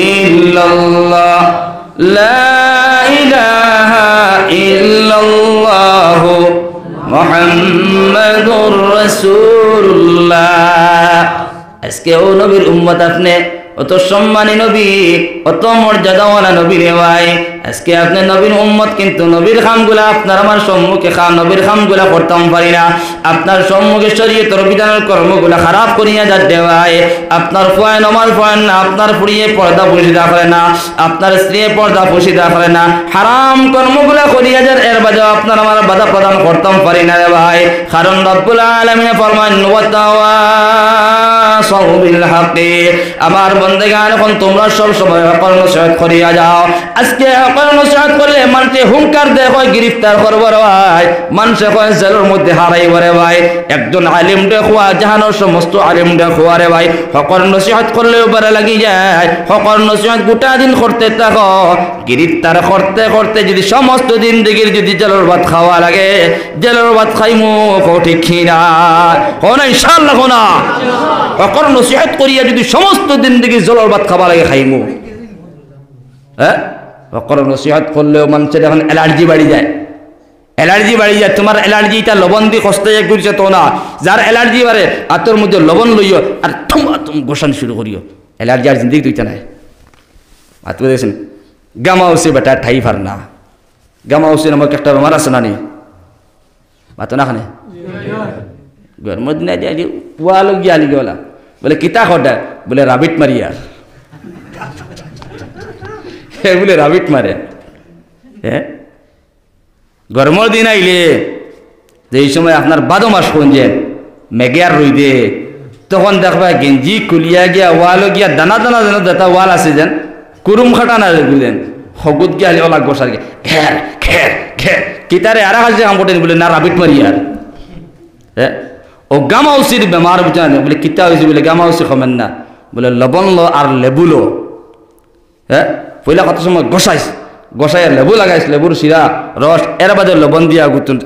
ইল্লাল্লাহ লা ইলাহা ইল্লাল্লাহ মুহাম্মাদুর রাসূলুল্লাহ। আজকে ও নবীর উম্মত আপনি অত সম্মানী নবী অত মর্যাদাওয়ালা নবী রে ভাই আজকে আপনি নবীর উম্মত কিন্তু নবীর খামগুলা আপনার আমার সম্মুখে নবীর খামগুলা করতাম পারি না আপনার সম্মুখে শরীয়তের বিধানের কর্মগুলা খারাপ করিয়া যাচ্ছে ভাই আপনার ফুয়ায় নমাজ পড়েন না আপনার ফুড়িয়ে পর্দা পুশিদা করে না আপনার স্ত্রী পর্দা পুশিদা করে না হারাম কর্মগুলা করিয়া যার এর বাদে আপনার আমার বাধা প্রদান করতাম পারি না রে ভাই কারণ রব্বুল আলামিন ফরমান ওয়াতাওয়াসাউ বিল হাক্কি আমার বন্দেগান এখন তোমরা সব সময় হকের নসিহত করিয়া যাও আজকে হকের নসিহত করলে মানুষে হুঙ্কার দেয় হয় গ্রেফতার করব রে ভাই মানুষ হয় জেলের মধ্যে হারাইব রে ভাই একজন আলিম দেখুয়া জাহানোর সমস্ত আলিম দেখুয়া রে ভাই হকের নসিহত করলেও পারে লাগি যায় হকের নসিহত গোটা দিন করতে থাকো গ্রেফতার করতে করতে যদি সমস্ত দিন দিগির যদি জেলের ভাত খাওয়া লাগে জেলের ভাত খাইমু ঠিক খিনা কোন ইনশাআল্লাহ কোনা হকের নসিহত করিয়া যদি সমস্ত দিন দিগি জেলের ভাত খাওয়া লাগে খাইমু হ্যাঁ হকের নসিহত করলেও মানুষের এখন অ্যালার্জি বাড়ি যায় তোমার অ্যালার্জিটা লবণ দিয়ে কষ্টে করছে তো না যার অ্যালার্জি বাড়ে আতর মধ্যে লবণ লইও আর তুম গোসান শুরু করিও অ্যালার্জি আর জিন্দিগি তুইতে নাই আত দেখছেন গামা উসে বেটা ঠাই ফার না গামা উসে নামক একটা বেমার আছে না নি মাতো না খানে গরমের দিনে পুয়া লোক গিয়ে আলি গেলা বলে কিতা খটা বলে রাবিট মারিয়া বলে রাবিট মারে হ্যাঁ গরমের দিন আইলে যে এই সময় আপনার বাদো মাস কোন যে মেঘের রই দে তখন দেখবা গেঞ্জি কুলিয়া গিয়া ওয়ালও গিয়া দানা দানা যেন দাতা ওয়াল আছে যেন কুরুম খাটা না বুঝলেন হগুত গিয়া আলি ওলা গোসার গে খের খের খের কিতারে আর কাছে কাম করতেন বলে না রাবিট মারিয়ার হ্যাঁ ও গামা উচির বেমার বুঝান বলে কিতা হয়েছে বলে গামা উচি কমেন না বলে লবণ লো আর লেবু লো হ্যাঁ পয়লা কত সময় গসাই লেবু লাগাইস লেবুর শিরা রস এর বাদে লবণ দিয়া গুতুন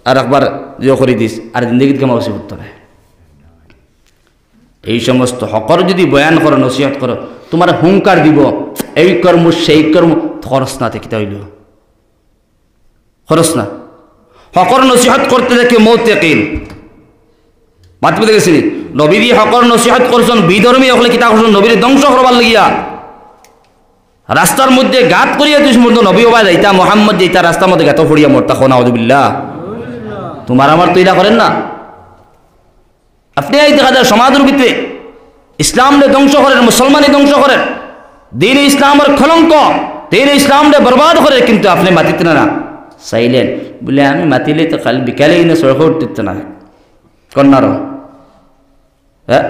আর একবার ইয়ে করে দিস আর জিন্দগিত কেমন উচিত করতে না এই সমস্ত হকর যদি বয়ান করো নসিহত করো তোমার হুঙ্কার দিব এই কর্ম সেই কর্ম খরচ না থেকে হইল খরচ না হকর নসিহত করতে দেখে মৌত ইয়াকিন মাতবে দেখেছি নবী দিয়ে হকর নসিহত করছেন বিধর্মী হলে কিতা করছেন নবীর ধ্বংস করবার লাগিয়া রাস্তার মধ্যে গাত করিয়া তুই মধ্যে নবী বাবা যাইতা মোহাম্মদ যাইতা রাস্তার মধ্যে গাত ফড়িয়া মরতা খোনা আউযুবিল্লাহ তোমার আমার তো এটা করেন না আপনি এই দেখা যায় সমাজের ভিতরে ইসলামকে ধ্বংস করেন মুসলমানই ধ্বংস করেন দিন ইসলামের কলঙ্ক দিন ইসলামকে বরবাদ করে কিন্তু আপনি মাতিতে না চাইলেন বলে আমি মাতিলে তো কাল বিকালেই না সড়ক উঠতে না কন্যার হ্যাঁ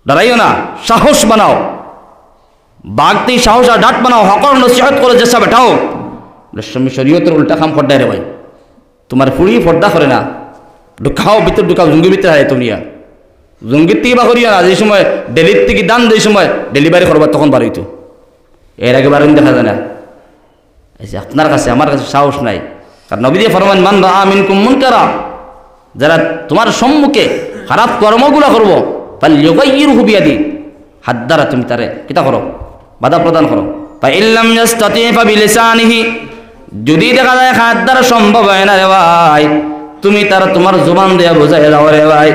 ডরাইও না সাহস বানাও বাগতি সাহস আর ডাট বানাও হকর নসিহত করে যে সব এটাও শরীয়তের উল্টা কাম ফড্ডায় রে ভাই তোমার ফুড়ি ফড্ডা করে না ঢুকাও ভিতর ঢুকাও জঙ্গির ভিতরে হয় তুমি জঙ্গির থেকে বা করিয়া না যে সময় ডেলির থেকে দান যে সময় ডেলিভারি করবার তখন বাড়িতো এর আগে বারণ দেখা যায় না আপনার কাছে আমার কাছে সাহস নাই কারণ নবী দিয়ে ফরমান মান রাআ মিনকুম মুনকারা যারা তোমার সম্মুখে খারাপ কর্মগুলো করবো ফালইয়ুগাইয়িরহু বিয়াদি হাত দ্বারা তুমি তারে কিতা করো বাধা প্রদান করো ফাইল্লাম ইয়াস্তাতি ফাবিলিসানিহি যদি দেখা যায় হাত দ্বারা সম্ভব হয় না রে ভাই তুমি তারা তোমার জবান দিয়া বুঝাই দাও রে ভাই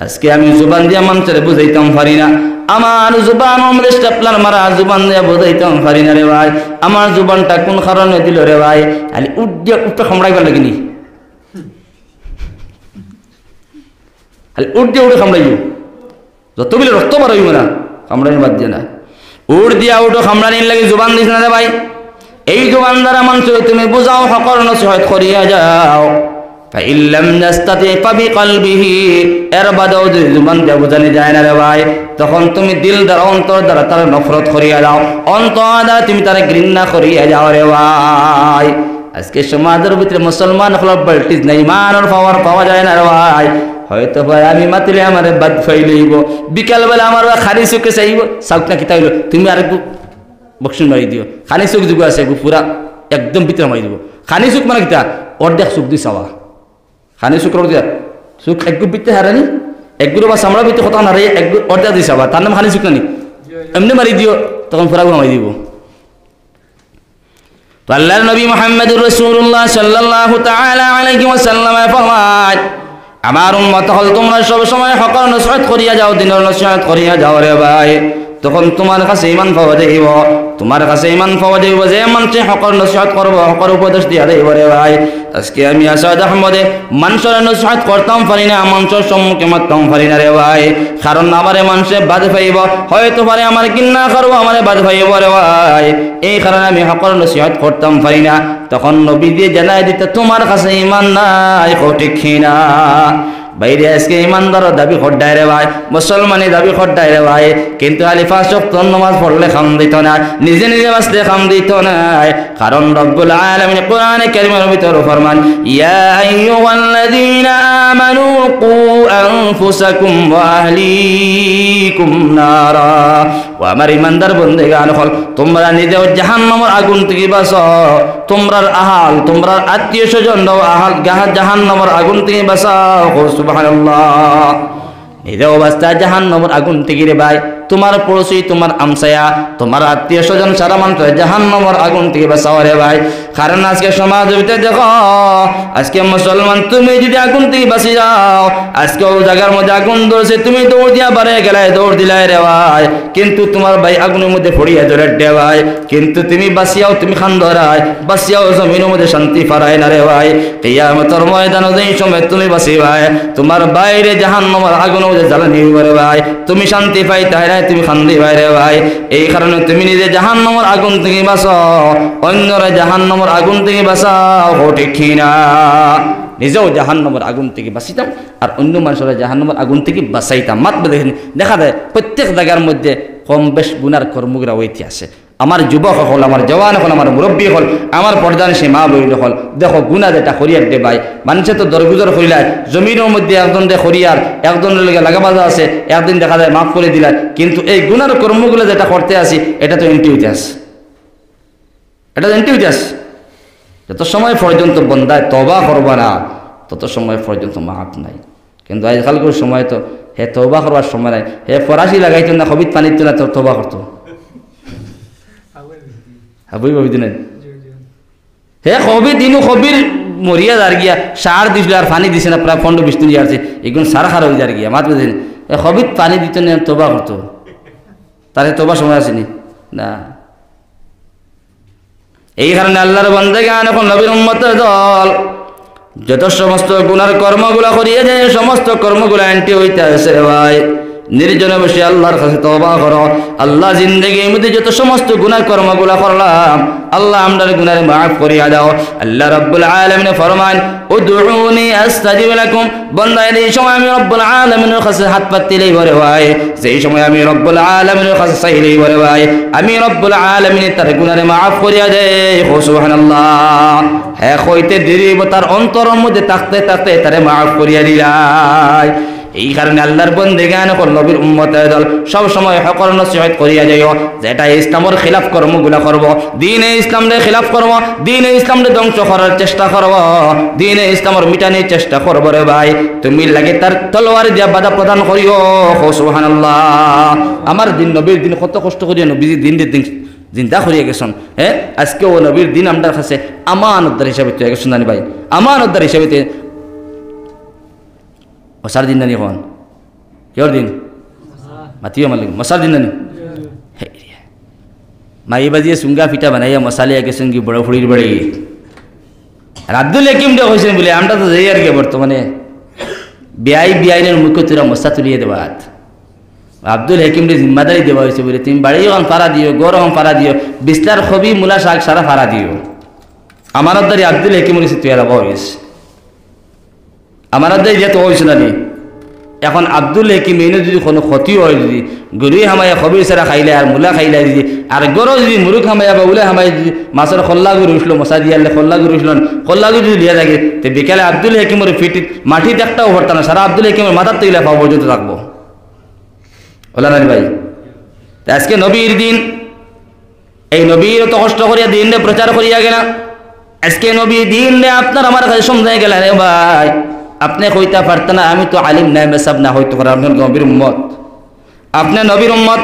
আজকে আমি জবান দিয়া মানুষের বুঝাইতাম পারি না আমার জবান অমরে স্টেপলার মারা জবান দিয়া বুঝাইতাম পারি না রে ভাই আমার জবানটা কোন কারণে দিল রে ভাই আলি উঠে উঠতে খামড়াইবার লাগিনি আলি উঠে খামড়াইও যত বিলে রক্ত বার হইব না খামড়ানি বাদ দিয়ে না উঠ দিয়া উঠো খামড়ানির লাগে জবান দিস না রে ভাই এই জবান দ্বারা মানুষের তুমি বুঝাও হকর নসিহত করিয়া যাও فإن لم يستطع فبقلبه এর বাদেও যদি জুবান দিয়ে বোঝানো যায় না রে ভাই, তখন তুমি দিল দ্বারা অন্তর দ্বারা তার নফরত করিয়া যাও, অন্তর দ্বারা তুমি তার ঘৃণা করিয়া যাও রে ভাই। আজকে সমাজের ভিতরে মুসলমান হল ভোল্টেজ নাই, ইমানের পাওয়ার পাওয়া যায় না রে ভাই। হয়তো ভাই আমি মাতিলে আমার বাদ ফাইলইব, বিকালবেলা আমার খালি চোখে চাইব, চাউক না কিতা হইল তুমি আর একটু বক্সিং মারি দিও। খানি চোখ যুগ আছে পুরা একদম ভিতরে মারি দিব। খানি চোখ মানে কিতা অর্ধেক চোখ দিয়ে চাওয়া, খানি চোখ দিয়া চোখ একগু ভিতরে হারানি একগুলো বা চামড়া ভিতরে কথা নারে একগু অর্ধেক দিয়ে চাবা, তার নাম খানি চোখ নানি, এমনি মারি দিও তখন পুরা গুলো মারি দিব। তো আল্লাহর নবী মুহাম্মদুর রাসূলুল্লাহ সাল্লাল্লাহু তাআলা আলাইহি ওয়াসাল্লাম ফরমায়, আমার উম্মত হল তোমরা সব সময় হকের নসিহত করিয়া যাও, দিনের নসিহত করিয়া যাও রে ভাই। তখন তোমার কাছে ইমান পাওয়া যাইব, তোমার কাছে ইমান পাওয়া যাইব যে মানুষে হকের নসিহত করব, হকের উপদেশ দিয়া দেব রে ভাই। আজকে আমি আসাদ আহমদে মানুষের নসিহত করতাম পারি না, মানুষের সম্মুখে মারতাম পারি না রে ভাই, কারণ আমারে মানুষে বাদ পাইব, হয়তো পারে আমার কিন্না করবো, আমারে বাদ পাইব রে ভাই। এই কারণে আমি হকের নসিহত করতাম পারি না। তখন নবী দিয়ে জানাই দিতে তোমার কাছে ইমান নাই, ঠিক না বাইরে আজকে ইমানদার দাবি খড্ডায় রে ভাই, মুসলমানি দাবি খড্ডায় রে ভাই, কিন্তু আলি 5 ওয়াক্ত নামাজ পড়লে খাম দিত না, নিজে নিজে বাঁচলে খাম দিত না। কারণ রব্বুল আলামিন কোরআনে কারীমের ভিতরে ফরমান, ইয়া আইয়ুহাল্লাযীনা আমানু কু আনফুসাকুম ওয়া আহলিকুম নারা, ও আমার ইমানদার বন্দেগান হল তোমরা নিজেও জাহান্নামের আগুন থেকে বাঁচো, তোমরার আহাল তোমরার আত্মীয় স্বজন আহাল জাহান্নামের আগুন থেকে বাঁচাও। সুবহানাল্লাহ, নিজেও বাঁচতা জাহান্নামের আগুন থেকে রে ভাই, তোমার পড়োশি তোমার আমসায়া তোমার আত্মীয় স্বজন সারা মানুষ জাহান্নামের আগুন থেকে বাঁচাও রে ভাই। কারণ আজকে সমাজ ভিতরে দেখো, আজকে মুসলমান তুমি যদি আগুন থেকে বাঁচি যাও, আজকে ও জায়গার মধ্যে আগুন ধরছে, তুমি দৌড় দিয়া বারে গেলায় দৌড় দিলাই রে ভাই, কিন্তু তোমার ভাই আগুনের মধ্যে পড়িয়া ধরে দে ভাই, কিন্তু তুমি বাঁচিয়াও তুমি খান ধরায়, বাঁচিয়াও জমিনের মধ্যে শান্তি ফারায় না রে ভাই। কিয়ামতের ময়দানে যেই সময় তুমি বাঁচি ভাই, তোমার বাইরে জাহান্নামের আগুনের মধ্যে জ্বালানি রে ভাই, তুমি শান্তি পাইতে হয় না, তুমি খান্দি ভাই রে ভাই। এই কারণে তুমি নিজে জাহান্নামের আগুন থেকে বাঁচো, অন্যরা জাহান্নামের আগুন থেকে বাঁচাও, ঠিক না? নিজেও জাহান্নামের আগুন থেকে বাঁচিতাম আর অন্য মানুষরা জাহান্নামের আগুন থেকে বাঁচাইতাম। মাত্র দেখেন দেখা যায় প্রত্যেক জায়গার মধ্যে কম বেশ গুনার কর্মগুলা হইতে আসে। আমার যুবক হল, আমার জওয়ান হল, আমার মুরব্বী হল, আমার পর্দান সে মা বইল হল, দেখো গুণা যেটা খরিয়ার দে ভাই, মানুষে তো দরগুজর করিলায়, জমিনের মধ্যে একজন দে খরিয়ার, একজনের লেগে লাগাবাজা আছে, একদিন দেখা যায় মাফ করে দিলায়, কিন্তু এই গুনার কর্মগুলো যেটা করতে আসি এটা তো এন্টি হইতে আস, এটা তো এন্টি হইতে আস। যত সময় পর্যন্ত বন্দায় তবা করবা না তত সময় পর্যন্ত মাফ নাই। কিন্তু আজকালকার সময় তো হে তবা করবার সময় নাই, হে ফরাসি লাগাইতো না, কবিত পানিত না, তো তবা করতো হাবই ভাবি দিন হে কবি দিনু কবির মরিয়া যার গিয়া সার দিছিল আর পানি দিছে না, প্রায় 15-20 দিন যাচ্ছে, এগুলো সার খার হয়ে যার গিয়া মাত্র দিন এ কবিত পানি দিত না, তবা করতো, তারে তবা সময় আসেনি না। এই কারণে আল্লাহর বান্দাগান এখন নবীর উম্মতের দল যত সমস্ত গুনার কর্মগুলা করিয়ে যায়, সমস্ত কর্মগুলা এন্টি হইতে আসে ভাই। নির্জনে বসে আল্লাহর কাছে তওবা করো, আল্লাহ জিন্দেগির মধ্যে যত সমস্ত গুনাহ কর্মগুলা করলাম আল্লাহ আমরার গুনাহ মাফ করিয়া দাও। আল্লাহ রাব্বুল আলামিন ফরমান, উদউনি আস্তাজিব লাকুম, বান্দা এই সময় আমি রব্বুল আলামিনের কাছে হাত পাতলেই বলে ভাই, যেই সময় আমি রব্বুল আলামিনের কাছে চাইলেই বলে ভাই, আমি রব্বুল আলামিন তার গুনাহ মাফ করিয়া দেই। সুবহানাল্লাহ, হ্যাঁ কইতে দেরি তার অন্তরের মধ্যে থাকতে থাকতে তারে মাফ করিয়া দিলাই। এই কারণে আল্লাহর বান্দাগান কল নবীর উম্মতের দল সব সময় হকর নসিহত করিয়া যাইও, যেটা ইসলামের খিলাফ কর্মগুলা করব, দ্বীনে ইসলামরে খিলাফ করব, দ্বীনে ইসলামরে ধ্বংস করার চেষ্টা করব, দ্বীনে ইসলামের মিটানোর চেষ্টা করব রে ভাই, তুমি লাগে তার তলোয়ার দিয়া বাধা প্রদান করিও। সুবহানাল্লাহ, আমার দিন নবীর দিন কত কষ্ট করিয়া নবীজি দিন দিন জিন্দা করিয়া গেছেন। হ্যাঁ আজকে ও নবীর দিন আমার কাছে আমানতদার হিসাবে তৈরি গেছেন জানি ভাই, আমানতদার হিসাবে মশার দিন নানি এখন কেউর দিন মাতিও মালিক মশার দিন নানি মাই বাজিয়ে সুঙ্গা পিঠা বানাইয়া মশালিয়া গেছেন কি বড় ফুড়ির বাড়ি। আর আব্দুল হাকিম দে হয়েছেন বলে আমরা তো যাই আর কি বর্তমানে বেআইনের মুখ্য তোরা মশা তুলিয়ে দেওয়া, আব্দুল হাকিমরে জিম্মাদারি দেওয়া হয়েছে বলে তুমি বাড়ি এখন ফাড়া দিও, গরম ফাড়া দিও, বিস্তার খবি মূলা শাক সারা ফাড়া দিও। আমানতদারি আব্দুল হাকিমের কাছে তুই দেওয়া হয়েছে। আমার যে তো হয়েছে না নি এখন আব্দুল হাকিম এনে যদি কোনো ক্ষতি হয় যদি গরুই হামাইয়া খবির সারা খাইলে আর মূলা খাইলে যদি আর গরু যদি মুরুখ হামাইয়া বা উলে হামাই যদি মাছের খল্লা গরু উঠলো মশা দিয়ালে খল্লা গরু উঠল খল্লা গরু যদি লিয়া থাকে তো বিকালে আব্দুল হাকিমের ফিটি মাটিতে একটাও ভরতা না সারা আব্দুল হাকিমের মাথার তৈলে পাওয়া পর্যন্ত থাকবো ওলা না ভাই আজকে নবীর দিন এই নবীর তো কষ্ট করিয়া দিন প্রচার করিয়া গেলা আজকে নবী দিন আপনার আমার কাছে সমঝাই গেলেন ভাই আপনি কইতে পারতেন না আমি তো আলিম নাই মেসাব না হইতে পারে আপনার নবীর উম্মত আপনি নবীর উম্মত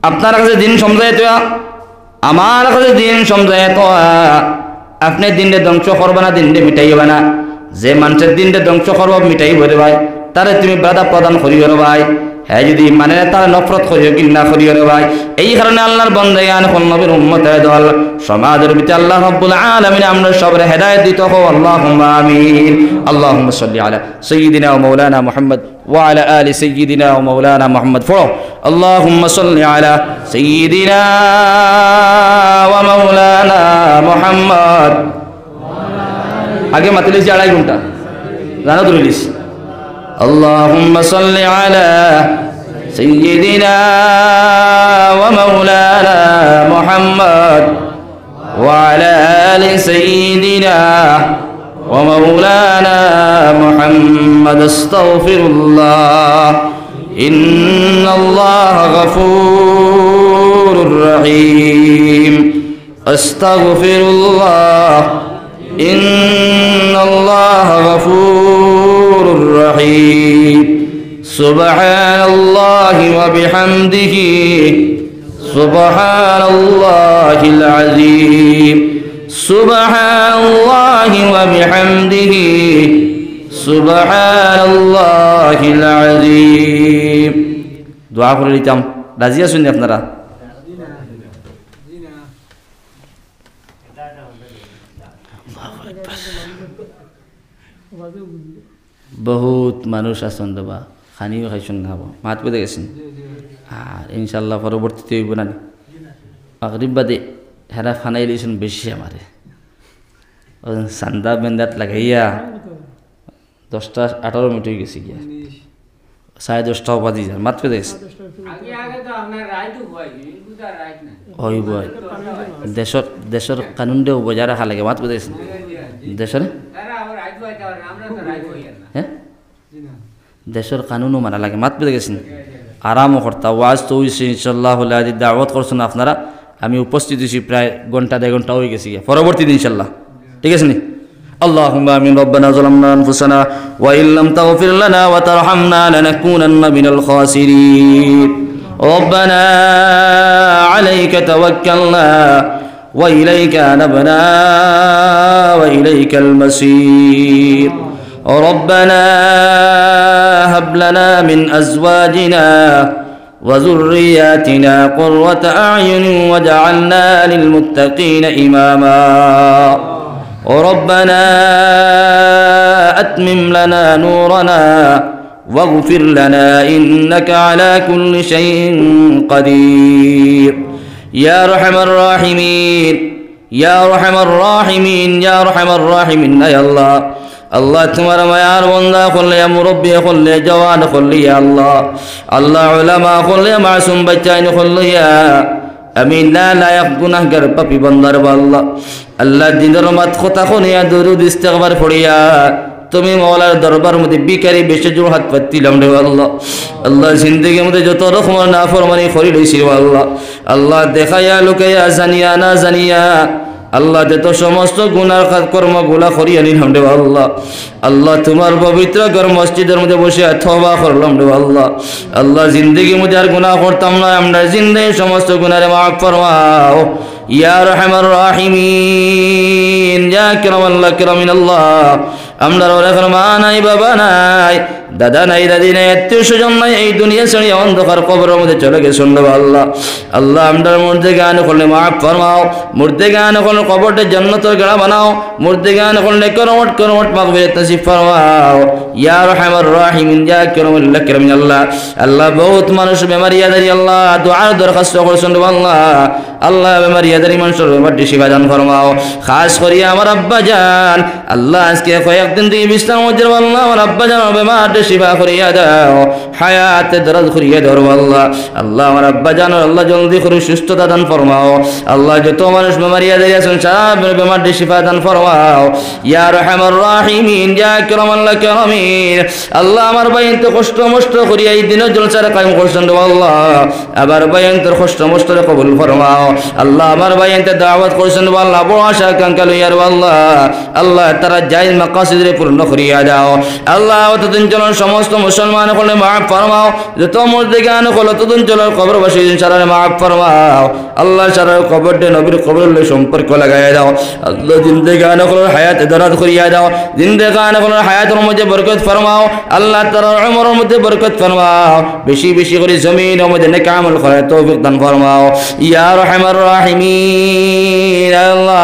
আপনার কাছে দিন সমঝাই তো আমার কাছে দিন সমঝাই তো আপনি দিনটা ধ্বংস করবে না দিনটা মিটাইবে না যে মানুষের দিনটা ধ্বংস করব মিটাইব রে ভাই তারে তুমি বাধা প্রদান করিও রে ভাই হ্যাঁ যদি মানে তারা নফরত করিও কি না করিও রে ভাই এই কারণে আল্লাহর বান্দায়ান কোন নবীর উম্মতের দল সমাজের ভিতরে আল্লাহ রাব্বুল আলামিন আমরা সবরে হেদায়েত দিতে হো আল্লাহুম্মা আমিন আল্লাহুম্মা সাল্লি আলা সাইয়্যিদিনা ওয়া মাওলানা মুহাম্মদ ওয়া আলা আলি সাইয়্যিদিনা ওয়া মাওলানা মুহাম্মদ ফড়ো আল্লাহুম্মা সাল্লি আলা সাইয়্যিদিনা ওয়া মাওলানা মুহাম্মদ আগে মাতলিস 2.5 ঘন্টা জানো তো রিলিজ اللهم صل على سيدنا ومولانا محمد وعلى آل سيدنا ومولانا محمد استغفر الله إن الله غفور رحيم استغفر الله إن الله غفور رحيم سبحان الله وبحمده سبحان الله العظيم سبحان الله وبحمده سبحان الله العظيم دعاء করে দিতাম রাজি আছেন আপনারা বহুত মানুষ আছেন দেবা খানিও খাইছেন না মাত পেতে গেছেন আর ইনশাল্লাহ পরবর্তীতে হইব না মাগরিব বাদে হেরা ফানাই লিয়েছেন বেশি আমারে সান্দা বেন্দাত লাগাইয়া 10:18 মিনিট হয়ে গেছে গিয়া 10:30 বাজি যার মাত পেতে গেছে ওই বই দেশের কানুন দেও বজায় রাখা লাগে মাত পেতে গেছেন দেশের হ্যাঁ দেশের কানুনও মানা লাগে মাত পেতে গেছেন আরামও করতা ওয়াজ তো হয়েছে ইনশাল্লাহ আদি দাওয়াত করছেন আপনারা আমি উপস্থিত হয়েছি প্রায় ঘন্টা 1.5 ঘন্টা হয়ে গেছি পরবর্তী দিন ইনশাল্লাহ ঠিক আছে নি اللهم آمين ربنا ظلمنا أنفسنا وإن لم تغفر لنا وترحمنا لنكونن من الخاسرين ربنا عليك توكلنا وإليك أنبنا وإليك المصير ربنا هب لنا من أزواجنا وذرياتنا قرة أعين واجعلنا للمتقين إماما ربنا أتمم لنا نورنا واغفر لنا إنك على كل شيء قدير يا أرحم الراحمين يا أرحم الراحمين يا أرحم الراحمين يا الله الله تمہارا معیار بندہ کھل لیا مربی کھل لیا جوان کھل لیا اللہ علماء کھل لیا معصوم بچائن کھل لیا امین لا لائق گناہ گر پپی بندر باللہ اللہ دیندر مت خطا خونیا درود استغفار پڑیا তুমি মওলার দরবার মধ্যে বিকারি বেশি জোর হাত পাতিলাম রে আল্লাহ আল্লাহ জিন্দেগির মধ্যে যত রকমের নাফরমানি করি লইছি আল্লাহ আল্লাহ দেখায়া লুকায়া জানিয়া না জানিয়া আল্লাহ যত সমস্ত গুনার কর্মগুলা করিয়া নিলাম রে আল্লাহ আল্লাহ তোমার পবিত্র ঘর মসজিদের মধ্যে বসে তওবা করলাম রে আল্লাহ আল্লাহ জিন্দেগির মধ্যে আর গুনাহ করতাম না আমরা জিন্দেগির সমস্ত গুনারে মাফ ফরমাও ইয়া আরহামার রাহিমিন ইয়া আকরামাল আকরামিন আল্লাহ আমরা এখন মা নাই বাবা নাই দাদা নাই, দাদি নাই, আত্মীয় স্বজন নাই, এই দুনিয়া ছেড়ে অন্ধকার কবরের মধ্যে চলে গেছেন আল্লাহ। আল্লাহ আমরার মুর্দে গান করলে মাফ ফরমাও, মুর্দে গান করলে কবরটা জান্নাতের গড়া বানাও, মুর্দে গান করলে করমট করমট মাগফিরাত নসিব ফরমাও ইয়া আরহামার রাহিমিন ইয়া আকরামুল আকরামিন। আল্লাহ আল্লাহ বহুত মানুষ বেমারিয়াদারি আল্লাহ দুআর দরখাস্ত করছেন আল্লাহ। আল্লাহ বেমারিয়াদারি মানুষের বেমারটি শিফা দান ফরমাও, খাস করিয়া আমার আব্বা জান আল্লাহ আজকে কয়েকদিন থেকে বিশ্রাম হচ্ছে আল্লাহ, আমার আব্বা জান বেমারটি শিফা করিয়া দাও, হায়াতে দরাজ করিয়া দাও আল্লাহ। আল্লাহ আমার আব্বা জান আল্লাহ জলদি করে সুস্থতা দান ফরমাও আল্লাহ। যত মানুষ বেমারিয়াদারি আছেন সব বেমারটি শিফা দান ফরমাও ইয়া আরহামার রাহিমিন ইয়া আকরামুল আকরামিন। আল্লাহ আমার ভাই তো কষ্ট মষ্ট করিয়া এই দিনের জলসার কায়েম করছেন আল্লাহ, আবার ভাই তোর কষ্ট মষ্ট কবুল ফরমাও আল্লাহ। আমার ভাই দাওয়াত করছেন আল্লাহ, বড় আশা আকাঙ্ক্ষা লইয়া আল্লাহ। আল্লাহ তারা জায়েজ মাকাসিদে পূর্ণ করিয়া দাও আল্লাহ। অতদিন চলন সমস্ত মুসলমান হলে মাফ ফরমাও, যত মুর্দে গান হলো ততদিন চলন কবরবাসী সারা মাফ ফরমাও আল্লাহ। সারা কবরটা নবীর কবর সম্পর্ক লাগাইয়া দাও আল্লাহ। জিন্দে গান হলো হায়াতে দরাজ করিয়া দাও, জিন্দে গান হলো হায়াতের মধ্যে বরকত ফরমাও আল্লাহ। তার উমরের মধ্যে বরকত ফরমাও, বেশি বেশি করে জমিনের মধ্যে নেক আমল করার তৌফিক দান ফরমাও ইয়া আরহামার রাহিমিন। আল্লাহ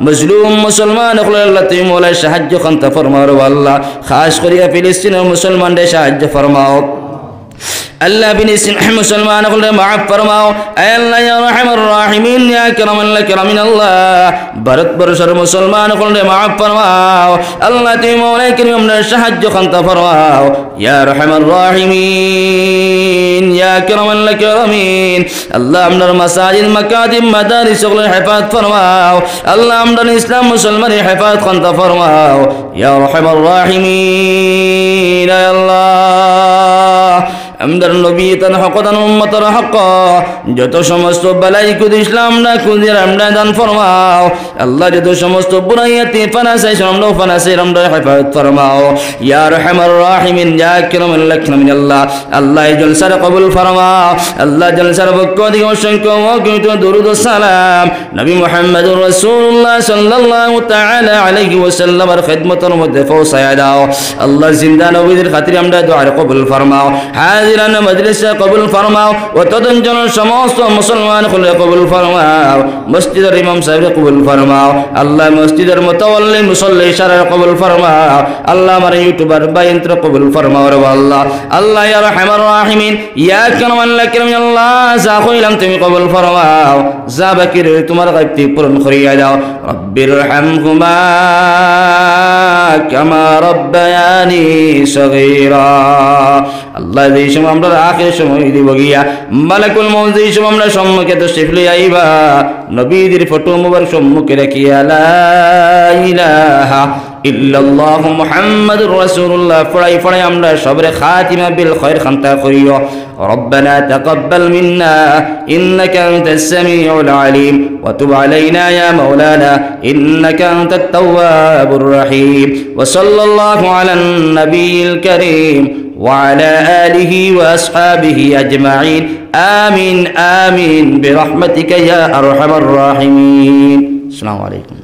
মজলুম মুসলমান হলো আল্লাহ তুমি মোলা সাহায্য খান্তা ফরমাও আল্লাহ। খাস করিয়া ফিলিস্তিনের মুসলমানদের সাহায্য ফরমাও আল্লাহ। ফিলিস্তিন মুসলমান হলে মাফ ফরমাও আল্লাহ ইয়া আরহামার রাহিমিন ইয়া আকরামুল আকরামিন। আল্লাহ ভারতবর্ষের মুসলমান হলে মাফ ফরমাও আল্লাহ তুমি মওলাই করিম আমাদের সাহায্য খান্তা ফরমাও ইয়া আরহামার রাহিমিন ইয়া আকরামুল আকরামিন। আল্লাহ আমরার মাসাজিদ মাকাতিব মাদারিস গুলো হেফাজত ফরমাও আল্লাহ। আমরার ইসলাম মুসলমানের হেফাজত খান্তা ফরমাও ইয়া আরহামার রাহিমিন। আল্লাহ আমদার নবী তান হকদান উম্মতের হক যত সমস্ত বালাই কুদ ইসলাম না কুদির আমরা দান ফরমাও আল্লাহ। যত সমস্ত বুরাইয়াতি ফানাসাই আমরা ফানাসাই আমরা হেফাজত ফরমাও ইয়া আরহামার রাহিমিন ইয়া আকরামুল আকরামিন। আল্লাহ আল্লাহ জলসার কবুল ফরমাও আল্লাহ। জলসার পক্ষ থেকে অসংখ্য অগণিত দরুদ ও সালাম নবী মুহাম্মদুর রাসূলুল্লাহ সাল্লাল্লাহু তাআলা আলাইহি ওয়াসাল্লামের খিদমতের মধ্যে পৌঁছায়া দাও আল্লাহ। জিন্দা নবীদের খাতিরে আমরা দোয়া কবুল ফরমাও, হাজিরান মজলিসে কবুল ফরমাও ও তদঞ্জন সমস্ত মুসলমান খুলে কবুল ফরমাও। মসজিদের ইমাম সাহেব কবুল ফরমাও আল্লাহ। মসজিদের মুতাওয়াল্লি মুসল্লি সারা কবুল ফরমাও আল্লাহ। আমার ইউটিউবার বাইন্ত্র কবুল ফরমাও রে আল্লাহ। আল্লাহ ইয়া আরহামার রাহিমিন ইয়া আকরামুল আকরামিন। আল্লাহ যা কইলাম তুমি কবুল ফরমাও, যা বাকি রইল তোমার গায়বটি পূরণ করিয়া দাও। রব্বির হামহুমা কামা রব্বায়ানি সগীরা। আল্লাহ এই সময় আমরা আখির সময় দিব গিয়া মালাকুল মউত এই সময় আমরা সম্মুখে তশরিফ লই আইবা, নবীদের ফটো মুবারক সম্মুখে রাখিয়া লা ইলাহা ইল্লাল্লাহু মুহাম্মাদুর রাসূলুল্লাহ পড়াই পড়াই আমরা সবরে খাতিমা বিল খায়র খান্তা করিও। রব্বানা তাকাব্বাল মিন্না ইন্নাকা আনতাস সামিউল আলিম ওয়া তুব আলাইনা ইয়া মাওলানা ইন্নাকা আনতাত তাওয়াবুর রহিম। ওয়া সাল্লাল্লাহু আলান নাবিয়িল কারীম وعلى آله وأصحابه أجمعين آمين آمين برحمتك يا أرحم الراحمين. السلام عليكم.